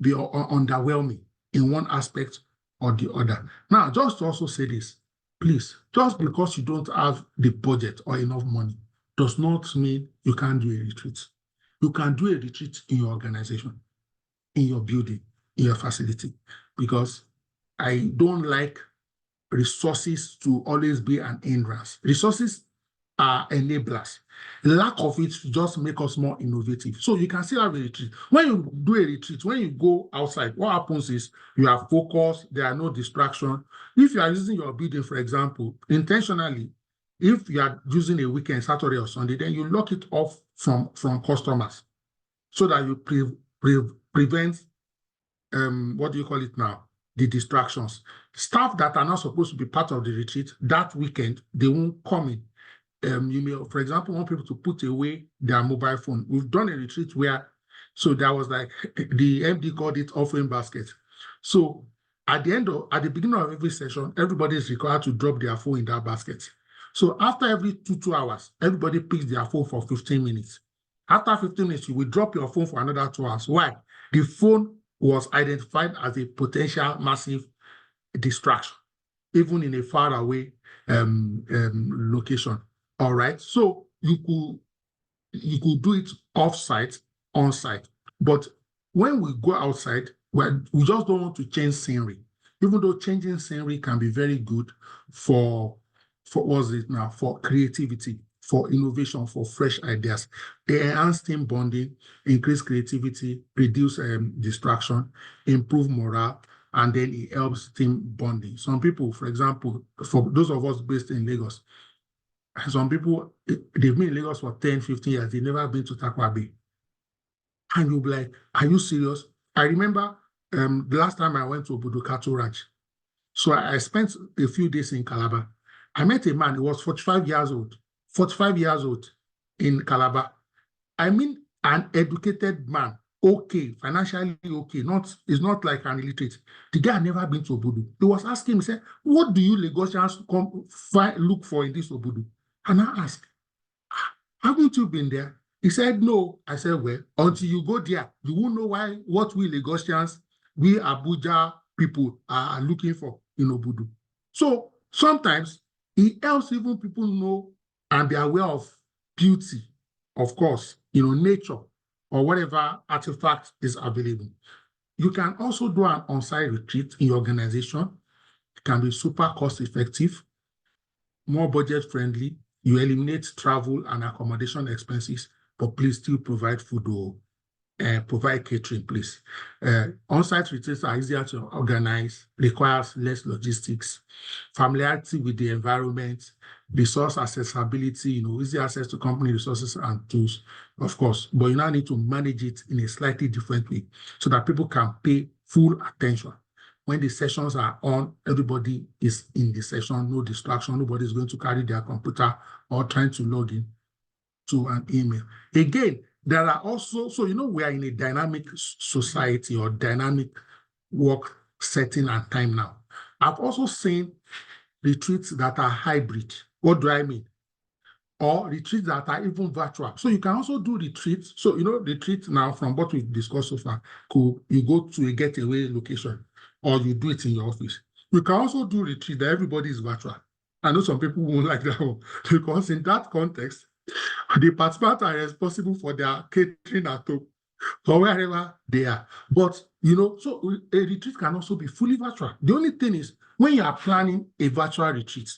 Speaker 1: be underwhelming in one aspect or the other. Now, just to also say this, please, just because you don't have the budget or enough money does not mean you can't do a retreat. You can do a retreat in your organization, in your building, in your facility, because I don't like resources to always be an hindrance. Resources are enablers. The lack of it just make us more innovative. So you can still have a retreat. When you do a retreat, when you go outside, what happens is you are focused, there are no distractions. If you are using your building, for example, intentionally, if you are using a weekend, Saturday or Sunday, then you lock it off from customers so that you prevent, what do you call it now? The distractions. Staff that are not supposed to be part of the retreat that weekend, they won't come in. You may, for example, want people to put away their mobile phone. We've done a retreat where, so there was like, the MD called it offering basket. So at the beginning of every session, everybody is required to drop their phone in that basket. So after every two hours, everybody picks their phone for 15 minutes. After 15 minutes, you will drop your phone for another 2 hours. Why? The phone was identified as a potential massive distraction, even in a faraway location. All right, so you could do it off-site, on-site. But when we go outside, we just don't want to change scenery, even though changing scenery can be very good for what's it now, for creativity, for innovation, for fresh ideas. They enhance team bonding, increase creativity, reduce distraction, improve morale, and then it helps team bonding. Some people, for example, for those of us based in Lagos, some people, they've been in Lagos for 10, 15 years. They've never been to Takwa Bay. And you'll be like, are you serious? I remember the last time I went to Obudu Cattle Ranch. So I spent a few days in Calabar. I met a man, he was 45 years old in Calabar. I mean, an educated man, okay, financially okay, it's not like an illiterate. The guy had never been to Obudu. He was asking me, he said, what do you Lagosians look for in this Obudu? And I asked, haven't you been there? He said, no. I said, well, until you go there, you won't know what we Lagosians, we Abuja people are looking for in Obudu. So sometimes it helps even people know and be aware of beauty, of course, nature or whatever artifact is available. You can also do an on-site retreat in your organization. It can be super cost-effective, more budget-friendly. You eliminate travel and accommodation expenses, but please still provide food or provide catering, please. On-site retreats are easier to organize, requires less logistics, familiarity with the environment, resource accessibility, easy access to company resources and tools, of course, but you now need to manage it in a slightly different way so that people can pay full attention. When the sessions are on, everybody is in the session, no distraction, nobody is going to carry their computer or trying to log in to an email. Again, there are also, so we are in a dynamic society or dynamic work setting and time now. I've also seen retreats that are hybrid. What do I mean? Or retreats that are even virtual. So you can also do retreats. So, retreat now from what we've discussed so far, you go to a getaway location or you do it in your office. You can also do retreat that everybody is virtual. I know some people won't like that one because in that context, the participants are responsible for their catering at home or wherever they are. But, so a retreat can also be fully virtual. The only thing is, when you are planning a virtual retreat,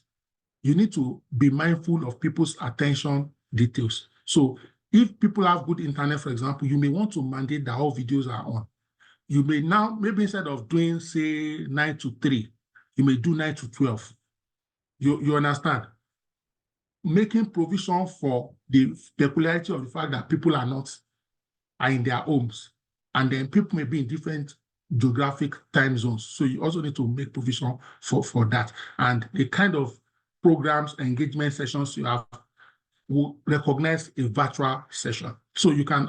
Speaker 1: you need to be mindful of people's attention details. So if people have good internet, for example, you may want to mandate that all videos are on. You may now, maybe instead of doing, say, 9 to 3, you may do 9 to 12. You understand? Making provision for the peculiarity of the fact that people are in their homes, and then people may be in different geographic time zones. So you also need to make provision for that. And the kind of programs, engagement sessions you have will recognize a virtual session. So you can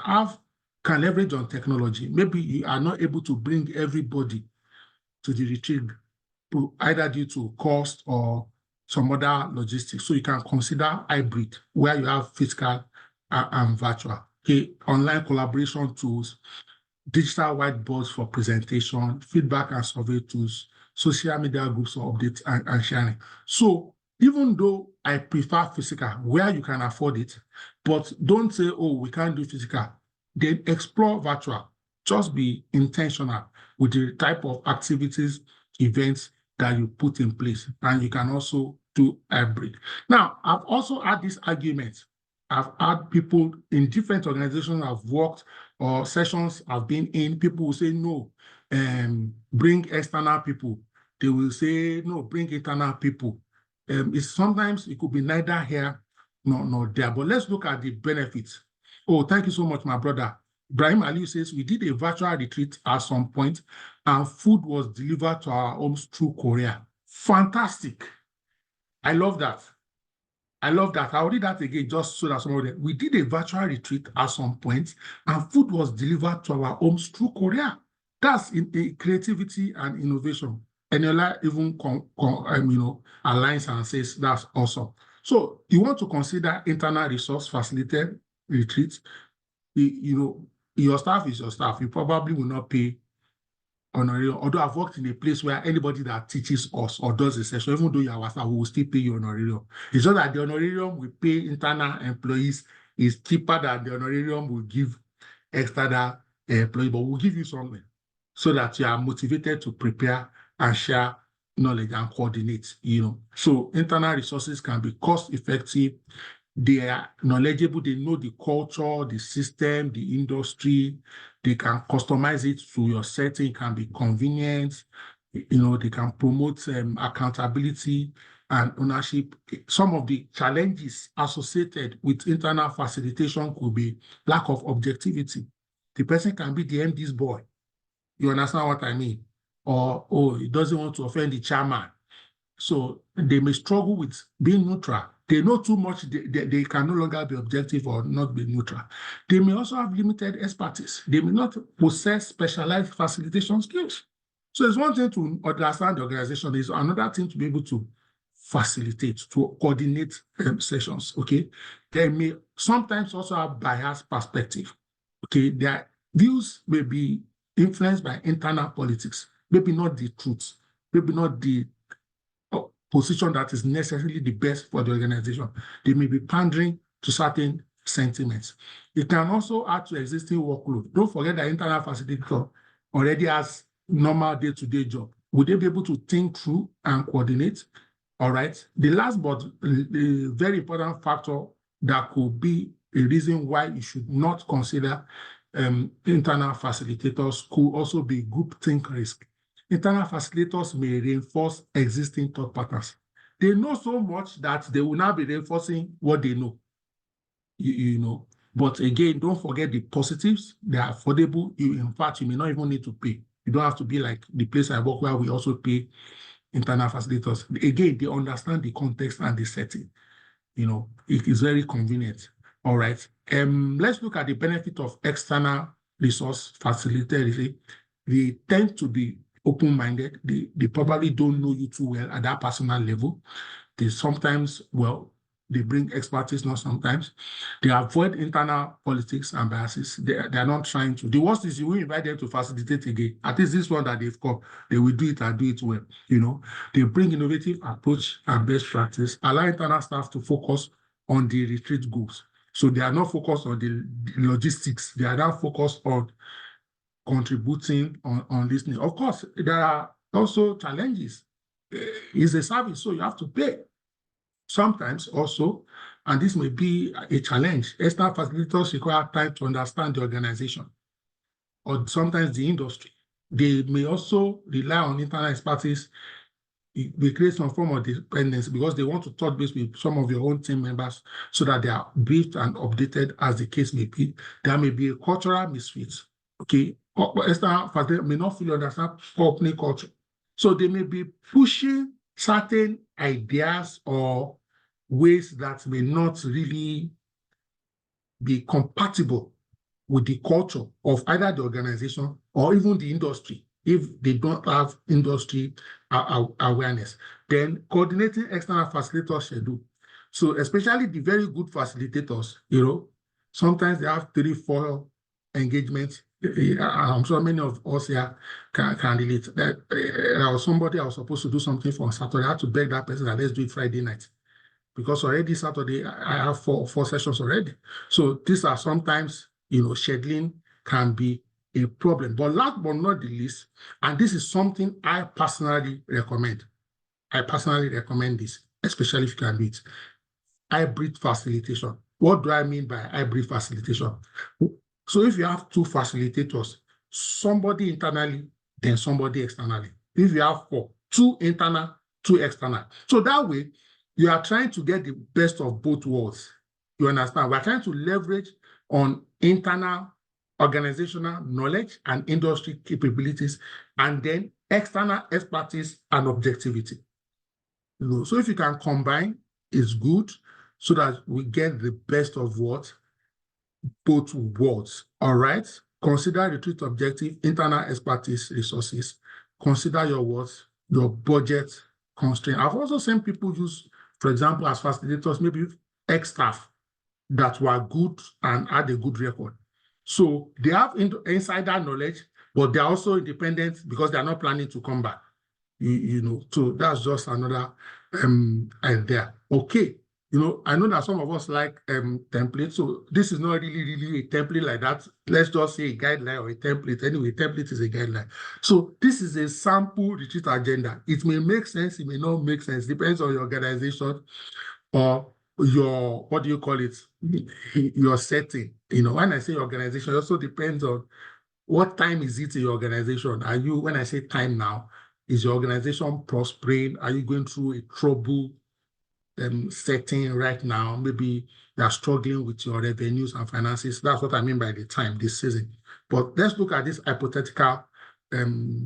Speaker 1: leverage on technology. Maybe you are not able to bring everybody to the retreat, either due to cost or some other logistics. So you can consider hybrid, where you have physical and virtual. Okay, online collaboration tools, digital whiteboards for presentation, feedback and survey tools, social media groups for updates and sharing. So even though I prefer physical, where you can afford it, but don't say, oh, we can't do physical. Then explore virtual. Just be intentional with the type of activities, events that you put in place. And you can also do hybrid. Now, I've also had this argument. I've had people in different organizations I've worked or sessions I've been in, people will say, no, bring external people. They will say, no, bring internal people. Sometimes it could be neither here nor there, but let's look at the benefits. Oh, thank you so much, my brother. Ibrahim Ali says, we did a virtual retreat at some point and food was delivered to our homes through Korea. Fantastic. I love that. I love that. I'll read that again just so that somebody. We did a virtual retreat at some point and food was delivered to our homes through Korea. That's in creativity and innovation. Eniola even aligns and says that's awesome. So you want to consider internal resource facilitated retreats. Your staff is your staff. You probably will not pay honorarium. Although I've worked in a place where anybody that teaches us or does a session, even though you are our staff, we will still pay you honorarium. It's just that the honorarium we pay internal employees is cheaper than the honorarium we give external employees, but we'll give you something so that you are motivated to prepare and share knowledge and coordinate. So internal resources can be cost effective. They are knowledgeable, they know the culture, the system, the industry. They can customize it to your setting, it can be convenient. They can promote accountability and ownership. Some of the challenges associated with internal facilitation could be lack of objectivity. The person can be the MD's boy. You understand what I mean? Or, he doesn't want to offend the chairman. So they may struggle with being neutral. They know too much, they can no longer be objective or not be neutral. They may also have limited expertise. They may not possess specialized facilitation skills. So it's one thing to understand the organization, it's another thing to be able to facilitate, to coordinate sessions, okay? They may sometimes also have biased perspective, okay? Their views may be influenced by internal politics, maybe not the truth, maybe not the position that is necessarily the best for the organization. They may be pandering to certain sentiments. It can also add to existing workload. Don't forget that internal facilitator already has normal day-to-day job. Would they be able to think through and coordinate? All right. The last but the very important factor that could be a reason why you should not consider internal facilitators could also be groupthink risk. Internal facilitators may reinforce existing thought patterns. They know so much that they will now be reinforcing what they know. But again, don't forget the positives. They are affordable. In fact, you may not even need to pay. You don't have to be like the place I work where we also pay internal facilitators. Again, they understand the context and the setting. It is very convenient. All right. Let's look at the benefit of external resource facilitators. They tend to be open-minded. They probably don't know you too well at that personal level. They sometimes, They bring expertise, not sometimes. They avoid internal politics and biases. They are not trying to. The worst is you will invite them to facilitate again. At least this one that they've come, they will do it and do it well. They bring innovative approach and best practice, allow internal staff to focus on the retreat goals. So they are not focused on the logistics. They are not focused on contributing, on listening. Of course, there are also challenges. It's a service, so you have to pay. Sometimes also, and this may be a challenge, external facilitators require time to understand the organization or sometimes the industry. They may also rely on internal expertise. We create some form of dependence because they want to touch base with some of your own team members so that they are briefed and updated as the case may be. There may be a cultural misfit. Okay, external facilitators may not fully understand company culture. So they may be pushing certain ideas or ways that may not really be compatible with the culture of either the organization or even the industry. If they don't have industry awareness, then coordinating external facilitator schedule. So especially the very good facilitators, sometimes they have 3-4 engagements. I'm sure many of us here can relate. There was somebody I was supposed to do something for on Saturday. I had to beg that person that let's do it Friday night, because already Saturday I have four sessions already. So these are sometimes, scheduling can be a problem. But last but not the least, and this is something I personally recommend. I personally recommend this, especially if you can do it. Hybrid facilitation. What do I mean by hybrid facilitation? So if you have 2 facilitators, somebody internally, then somebody externally. If you have 4, 2 internal, 2 external. So that way, you are trying to get the best of both worlds. You understand? We're trying to leverage on internal organizational knowledge and industry capabilities, and then external expertise and objectivity. So if you can combine, it's good, so that we get the best of what? Both worlds. All right? Consider retreat objective, internal expertise resources. Consider your words, your budget constraint. I've also seen people use, for example, as facilitators, maybe ex-staff that were good and had a good record. So they have insider knowledge, but they're also independent because they're not planning to come back. So that's just another idea. Okay. I know that some of us like templates, so this is not really a template like that. Let's just say a guideline or a template. Anyway, template is a guideline. So this is a sample retreat agenda. It may make sense, it may not make sense, depends on your organization or your, what do you call it, your setting. When I say organization, it also depends on what time is it in your organization. When I say time now, is your organization prospering? Are you going through a trouble setting right now? Maybe you are struggling with your revenues and finances. That's what I mean by the time, this season. But let's look at this hypothetical.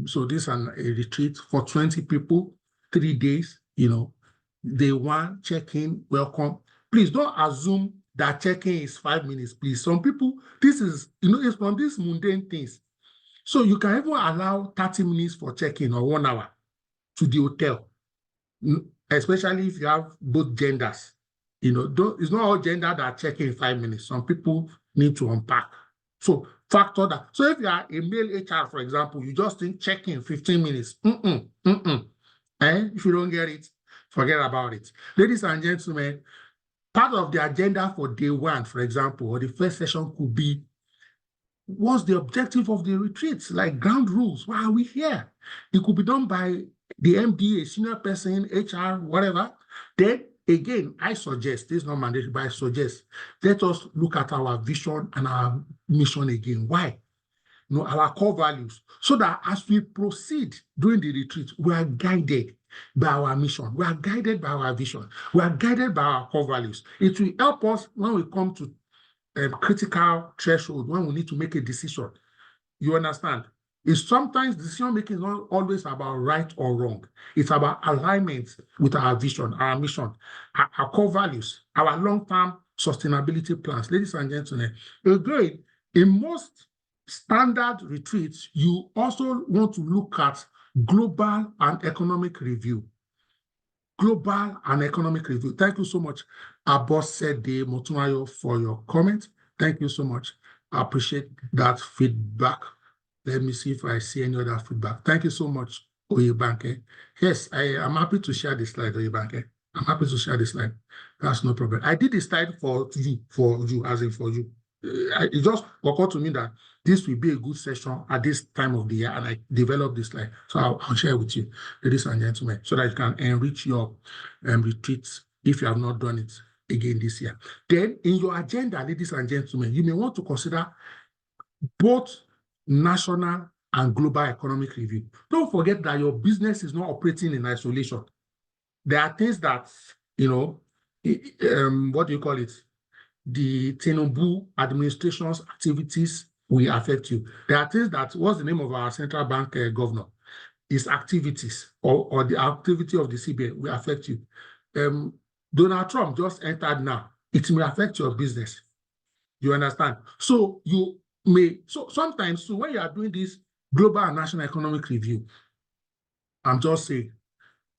Speaker 1: So this is a retreat for 20 people, 3 days. Day 1, check-in, welcome. Please don't assume that check-in is 5 minutes, please. Some people, this is, it's from these mundane things. So you can even allow 30 minutes for check-in or 1 hour to the hotel, especially if you have both genders. It's not all gender that check in 5 minutes. Some people need to unpack. So factor that. So if you are a male HR, for example, you just think check in 15 minutes. If you don't get it, forget about it. Ladies and gentlemen, part of the agenda for day 1, for example, or the first session could be, what's the objective of the retreat? Like ground rules. Why are we here? It could be done by the MD, a senior person, HR, whatever. Then again, I suggest, this is not mandatory, but I suggest, let us look at our vision and our mission again. Why? Our core values, so that as we proceed during the retreat, we are guided by our mission. We are guided by our vision. We are guided by our core values. It will help us when we come to critical threshold, when we need to make a decision. You understand? It's sometimes decision making is not always about right or wrong. It's about alignment with our vision, our mission, our core values, our long-term sustainability plans. Ladies and gentlemen, again, in most standard retreats, you also want to look at global and economic review. Global and Economic Review. Thank you so much, Abosede Motumayo, for your comment. Thank you so much. I appreciate that feedback. Let me see if I see any other feedback. Thank you so much, Oyebanke. Yes, I am happy to share the slide, Oyebanke. I'm happy to share the slide. That's no problem. I did the slide for you, as in for you. It just occurred to me that this will be a good session at this time of the year, and I developed this slide. So I'll share with you, ladies and gentlemen, so that you can enrich your retreats if you have not done it again this year. Then in your agenda, ladies and gentlemen, you may want to consider both national and global economic review. Don't forget that your business is not operating in isolation. There are things that, what do you call it? The Tinubu administration's activities will affect you. There are things that, what's the name of our central bank governor? His activities or the activity of the CBN will affect you. Donald Trump just entered now. It may affect your business. You understand? So you may, so sometimes, so when you are doing this global and national economic review, I'm just saying,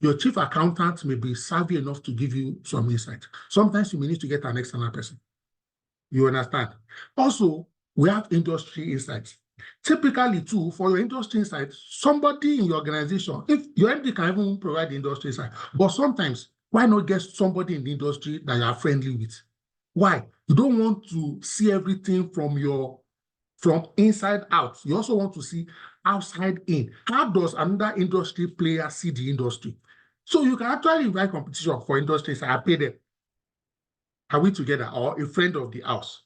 Speaker 1: your chief accountant may be savvy enough to give you some insight. Sometimes you may need to get an external person. You understand? Also, we have industry insights. Typically, too, for your industry insight, somebody in your organization, if your MD can even provide the industry insight, but sometimes, why not get somebody in the industry that you are friendly with? Why? You don't want to see everything from inside out. You also want to see outside in. How does another industry player see the industry? So you can actually invite competition for industries. I pay them. Are we together? Or a friend of the house?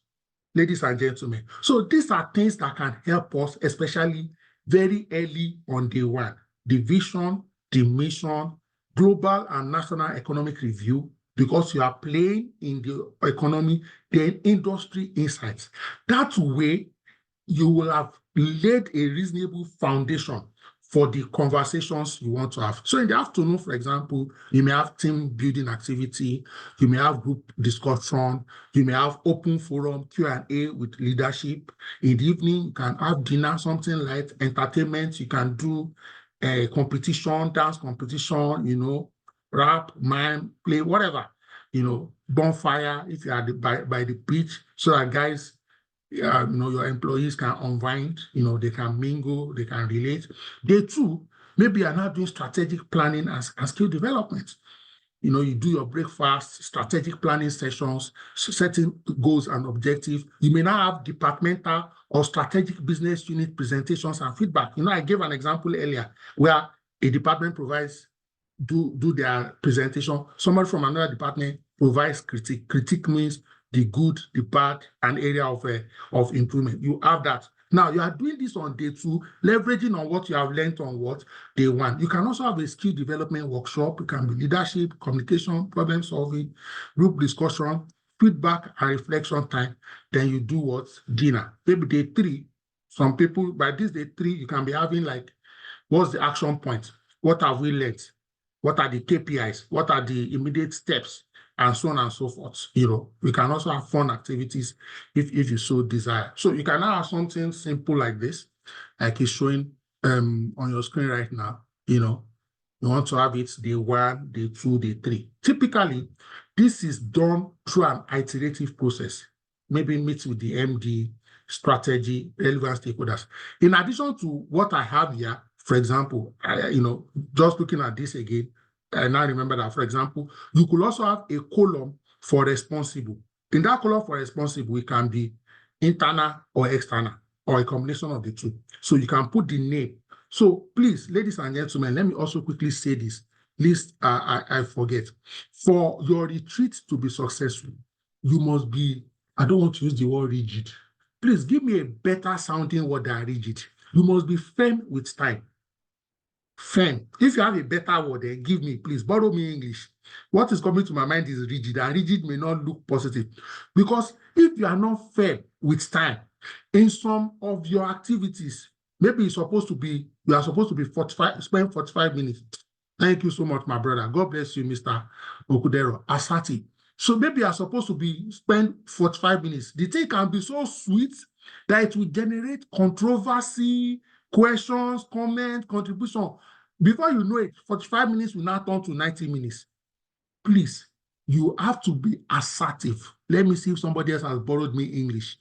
Speaker 1: Ladies and gentlemen. So these are things that can help us, especially very early on day one. The vision, the mission, global and national economic review, because you are playing in the economy, then industry insights. That way, you will have laid a reasonable foundation for the conversations you want to have. So in the afternoon, for example, you may have team building activity, you may have group discussion, you may have open forum, Q&A with leadership. In the evening, you can have dinner, something like entertainment. You can do a competition, dance competition, rap, mime, play, whatever, bonfire if you are by the beach, so that guys, your employees can unwind, they can mingle, they can relate. Day two, maybe you're now doing strategic planning and skill development. You do your breakfast, strategic planning sessions, setting goals and objectives. You may now have departmental or strategic business unit presentations and feedback. I gave an example earlier where a department do their presentation. Somebody from another department provides critique. Critique means the good, the bad, and area of improvement. You have that. Now, you are doing this on day two, leveraging on what you have learned on day one. You can also have a skill development workshop. It can be leadership, communication, problem solving, group discussion, feedback, and reflection time. Then you do what? Dinner. Maybe day three. Some people, by this day three, you can be having like, what's the action point? What have we learned? What are the KPIs? What are the immediate steps? And so on and so forth. We can also have fun activities if you so desire. So you can now have something simple like this, like it's showing on your screen right now. You want to have it day one, day two, day three. Typically, this is done through an iterative process. Maybe meet with the MD, strategy, relevant stakeholders. In addition to what I have here, for example, just looking at this again, I now remember that, for example, you could also have a column for responsible. In that column for responsible, it can be internal or external, or a combination of the two. So you can put the name. So please, ladies and gentlemen, let me also quickly say this, lest I forget. For your retreat to be successful, you must be, I don't want to use the word rigid. Please give me a better sounding word than rigid. You must be firm with time. Firm. If you have a better word, then give me, please. Borrow me English. What is coming to my mind is rigid, and rigid may not look positive. Because if you are not firm with time, in some of your activities, maybe you are supposed to be spend 45 minutes. Thank you so much, my brother. God bless you, Mr. Okudero. Asati. So maybe you are supposed to spend 45 minutes. The thing can be so sweet that it will generate controversy, questions, comments, contribution. Before you know it, 45 minutes will now turn to 90 minutes. please, you have to be assertive. Let me see if somebody else has borrowed me English.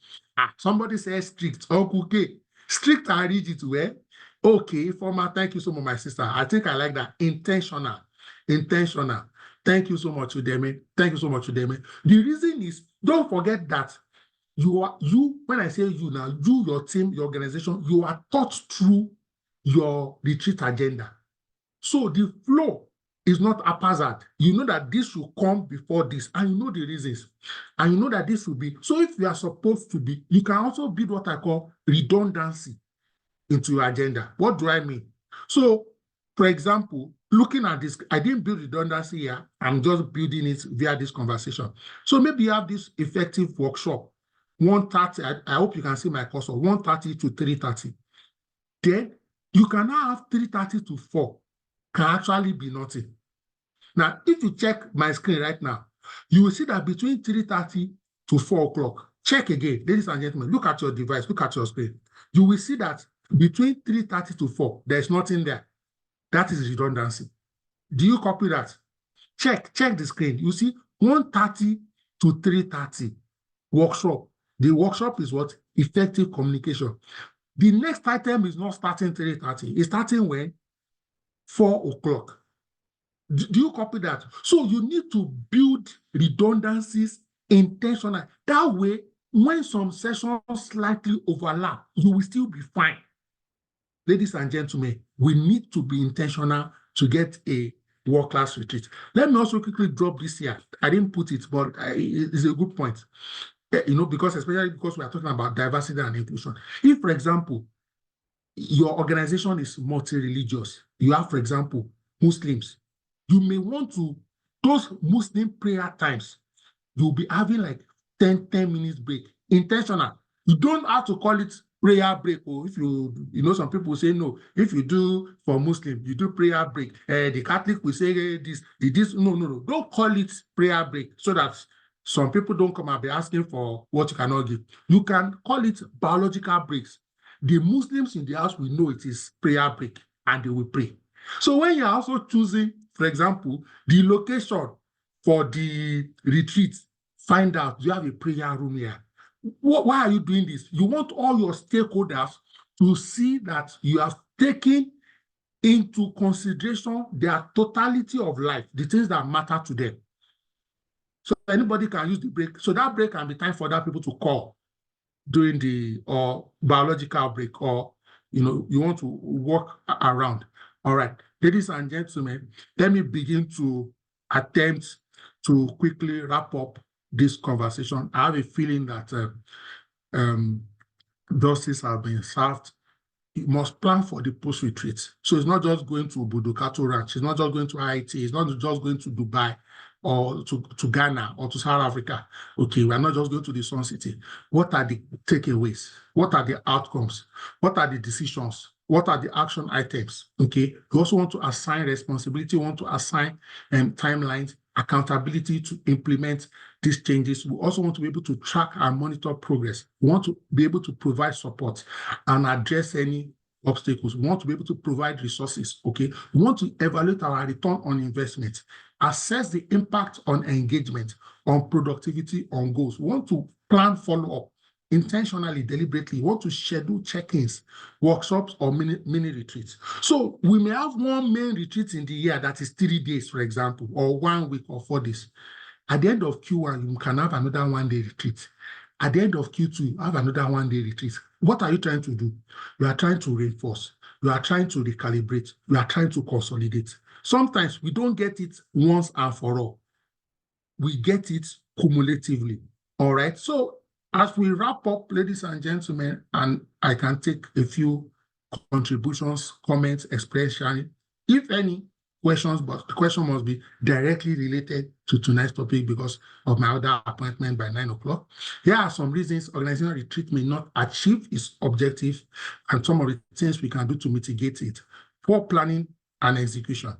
Speaker 1: Somebody says strict. Okay. Strict, I read it well. Okay, former, thank you so much, my sister. I think I like that. Intentional. Intentional. Thank you so much, Udemy. Thank you so much, Udemy. The reason is, don't forget that when I say you now, you, your team, your organization, you are taught through your retreat agenda. So the flow is not haphazard. You know that this will come before this, and you know the reasons. And you know that this will be. So if you are supposed to be, you can also build what I call redundancy into your agenda. What do I mean? So, for example, looking at this, I didn't build redundancy here. I'm just building it via this conversation. So maybe you have this effective workshop, 1:30. I hope you can see my cursor, 1:30 to 3:30. Then you can now have 3:30 to 4. Can actually be nothing. Now, if you check my screen right now, you will see that between 3:30 to 4 o'clock, check again, ladies and gentlemen, look at your device, look at your screen. You will see that between 3:30 to 4, there's nothing there. That is redundancy. Do you copy that? Check the screen. You see 1:30 to 3:30 workshop. The workshop is what? Effective communication. The next item is not starting 3:30. It's starting when? 4 o'clock. Do you copy that? So you need to build redundancies intentionally. That way, when some sessions slightly overlap, you will still be fine. Ladies and gentlemen, we need to be intentional to get a world-class retreat. Let me also quickly drop this here. I didn't put it, but it's a good point. Especially because we are talking about diversity and inclusion. If, for example, your organization is multi-religious, you have, for example, Muslims, you may want to, those Muslim prayer times, you'll be having like 10 minutes break, intentional. You don't have to call it prayer break, or if some people say no, if you do for Muslim, you do prayer break. The Catholic will say this. No. Don't call it prayer break so that some people don't come and be asking for what you cannot give. You can call it biological breaks. The Muslims in the house will know it is prayer break and they will pray. So when you're also choosing, for example, the location for the retreat, find out, do you have a prayer room here? Why are you doing this? You want all your stakeholders to see that you have taken into consideration their totality of life, the things that matter to them. So anybody can use the break. So that break can be time for other people to call during the biological break, or you want to walk around. All right, ladies and gentlemen, let me begin to attempt to quickly wrap up this conversation. I have a feeling that doses have been served. You must plan for the post-retreat. So it's not just going to Budukato Ranch. It's not just going to Haiti. It's not just going to Dubai or to Ghana or to South Africa. Okay, we're not just going to the Sun City. What are the takeaways? What are the outcomes? What are the decisions? What are the action items? Okay, we also want to assign responsibility. We want to assign timelines, accountability to implement these changes. We also want to be able to track and monitor progress. We want to be able to provide support and address any obstacles. We want to be able to provide resources, okay? We want to evaluate our return on investment, assess the impact on engagement, on productivity, on goals. We want to plan follow-up intentionally, deliberately. We want to schedule check-ins, workshops, or mini retreats. So we may have one main retreat in the year that is 3 days, for example, or 1 week or 4 days. At the end of Q1, you can have another 1-day retreat. At the end of Q2, you have another 1-day retreat. What are you trying to do? You are trying to reinforce. You are trying to recalibrate. You are trying to consolidate. Sometimes we don't get it once and for all. We get it cumulatively. All right. So as we wrap up, ladies and gentlemen, and I can take a few contributions, comments, expressions, if any questions, but the question must be directly related to tonight's topic because of my other appointment by 9 o'clock. Here are some reasons organizational retreat may not achieve its objective and some of the things we can do to mitigate it. Poor planning and execution,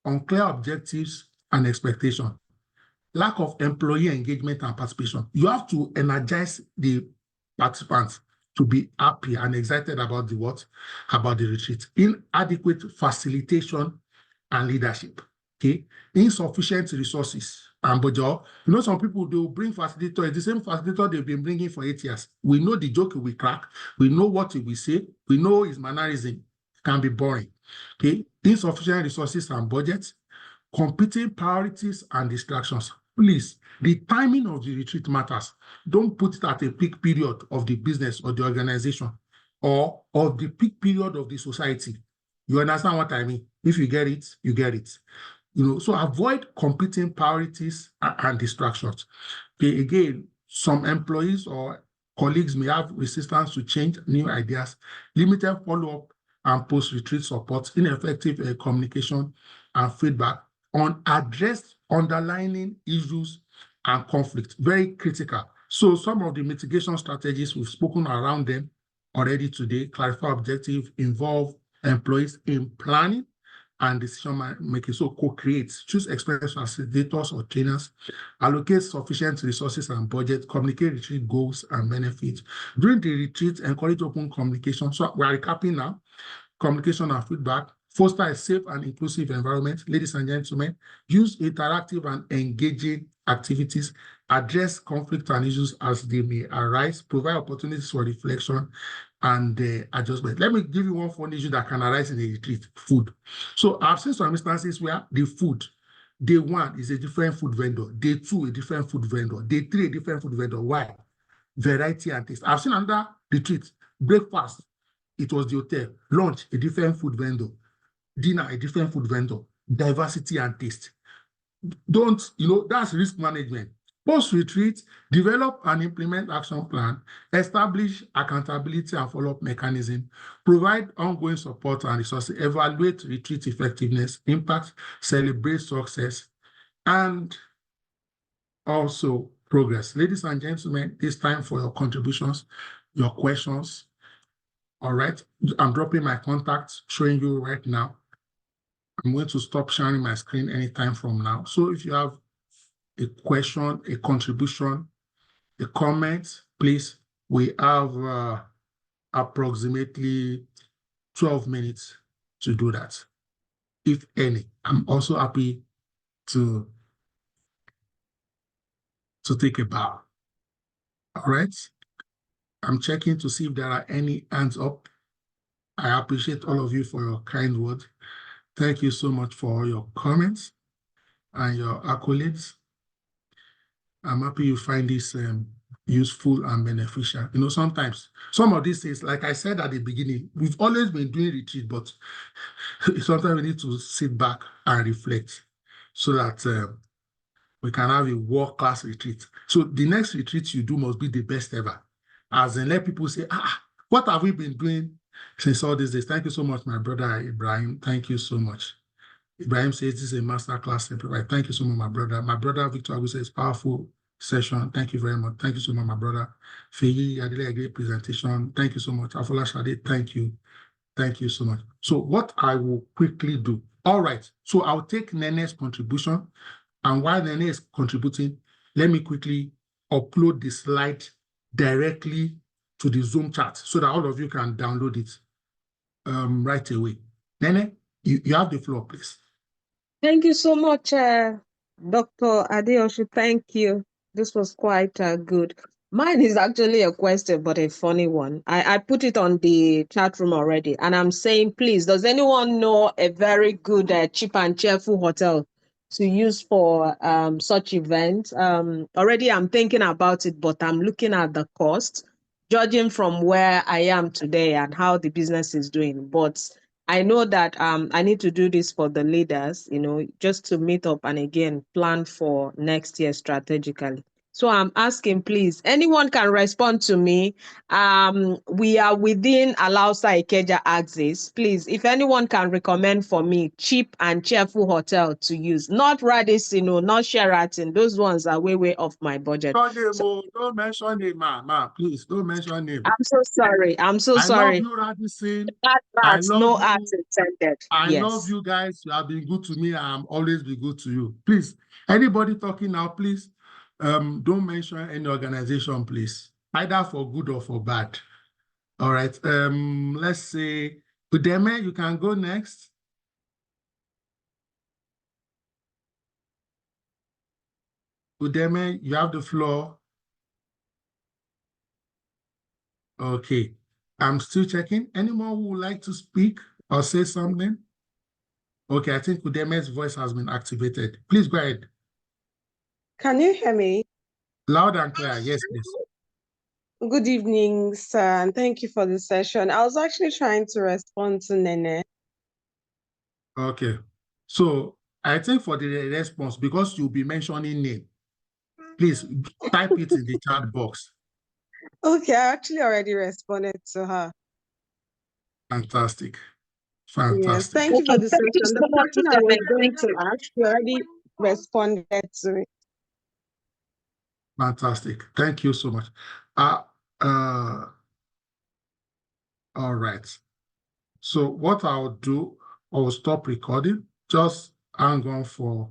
Speaker 1: unclear objectives and expectation, lack of employee engagement and participation. You have to energize the participants to be happy and excited about the retreat. Inadequate facilitation and leadership. Okay, insufficient resources and budget. You know, some people, they will bring facilitator. It's the same facilitator they've been bringing for 8 years. We know the joke we crack. We know what he will say. We know his mannerism. It can be boring. Okay, insufficient resources and budget, competing priorities and distractions. Please, the timing of the retreat matters. Don't put it at a peak period of the business or the organization or of the peak period of the society. You understand what I mean? If you get it, you get it. You know, so avoid competing priorities and distractions. Okay, again, some employees or colleagues may have resistance to change, new ideas, limited follow-up and post-retreat support, ineffective communication and feedback, unaddressed underlying issues and conflict. Very critical. So some of the mitigation strategies, we've spoken around them already today. Clarify objective, involve employees in planning and decision making. So co-create, choose experienced facilitators or trainers, allocate sufficient resources and budget, communicate retreat goals and benefits. During the retreat, encourage open communication. So we are recapping now. Communication and feedback, foster a safe and inclusive environment. Ladies and gentlemen, use interactive and engaging activities, address conflict and issues as they may arise, provide opportunities for reflection and adjustment. Let me give you one funny issue that can arise in a retreat: food. So I've seen some instances where the food, day one is a different food vendor, day two a different food vendor, day three a different food vendor. Why? Variety and taste. I've seen another retreat, breakfast, it was the hotel, lunch, a different food vendor, dinner, a different food vendor, diversity and taste. Don't, that's risk management. Post-retreat, develop and implement action plan, establish accountability and follow-up mechanism, provide ongoing support and resources, evaluate retreat effectiveness, impact, celebrate success, and also progress. Ladies and gentlemen, it's time for your contributions, your questions. All right, I'm dropping my contacts, showing you right now. I'm going to stop sharing my screen anytime from now. So if you have a question, a contribution, a comment, please, we have approximately 12 minutes to do that, if any. I'm also happy to take a bow. All right. I'm checking to see if there are any hands up. I appreciate all of you for your kind words. Thank you so much for your comments and your accolades. I'm happy you find this useful and beneficial. Sometimes some of these things, like I said at the beginning, we've always been doing retreat, but sometimes we need to sit back and reflect so that we can have a world-class retreat. So the next retreat you do must be the best ever. As in, let people say, what have we been doing since all these days? Thank you so much, my brother Ibrahim. Thank you so much. Ibrahim says this is a masterclass. Thank you so much, my brother. My brother Victor Agu says powerful session. Thank you very much. Thank you so much, my brother. Feyi, I did a great presentation. Thank you so much. Afola Shade, thank you. Thank you so much. So what I will quickly do. All right. So I'll take Nene's contribution. And while Nene is contributing, let me quickly upload the slide directly to the Zoom chat so that all of you can download it right away. Nene, you have the floor, please.
Speaker 2: Thank you so much, Dr. Adeosun. Thank you. This was quite good. Mine is actually a question, but a funny one. I put it on the chat room already, and I'm saying, please, does anyone know a very good, cheap and cheerful hotel to use for such events? Already I'm thinking about it, but I'm looking at the cost, judging from where I am today and how the business is doing. But I know that I need to do this for the leaders, just to meet up and again plan for next year strategically. So I'm asking, please, anyone can respond to me. We are within Alausa Ikeja axis. Please, if anyone can recommend for me cheap and cheerful hotel to use, not Radisson, not Sheraton. Those ones are way off my budget.
Speaker 1: Don't mention name, ma. Please, don't mention name.
Speaker 2: I'm so sorry. I
Speaker 1: love you, Radisson.
Speaker 2: I love ads intended.
Speaker 1: I love you guys. You have been good to me. I'm always be good to you. Please, anybody talking now, please, don't mention any organization, please, either for good or for bad. All right. Let's say Udeme, you can go next. Udeme, you have the floor. Okay. I'm still checking. Anyone who would like to speak or say something? Okay, I think Udeme's voice has been activated. Please go ahead.
Speaker 3: Can you hear me?
Speaker 1: Loud and clear. Yes, please.
Speaker 3: Good evening, sir, and thank you for the session. I was actually trying to respond to Nene.
Speaker 1: Okay. So I think for the response, because you'll be mentioning name, please type it in the chat box.
Speaker 3: Okay, I actually already responded to her.
Speaker 1: Fantastic.
Speaker 3: Yes,
Speaker 1: Fantastic.
Speaker 3: thank you for the
Speaker 2: Thank you
Speaker 3: session.
Speaker 2: so
Speaker 3: The
Speaker 2: much,
Speaker 3: question I was
Speaker 2: Udeme.
Speaker 3: going to ask, you already responded to it.
Speaker 1: Fantastic. Thank you so much. Uh, all right. So what I'll do, I'll stop recording. Just hang on for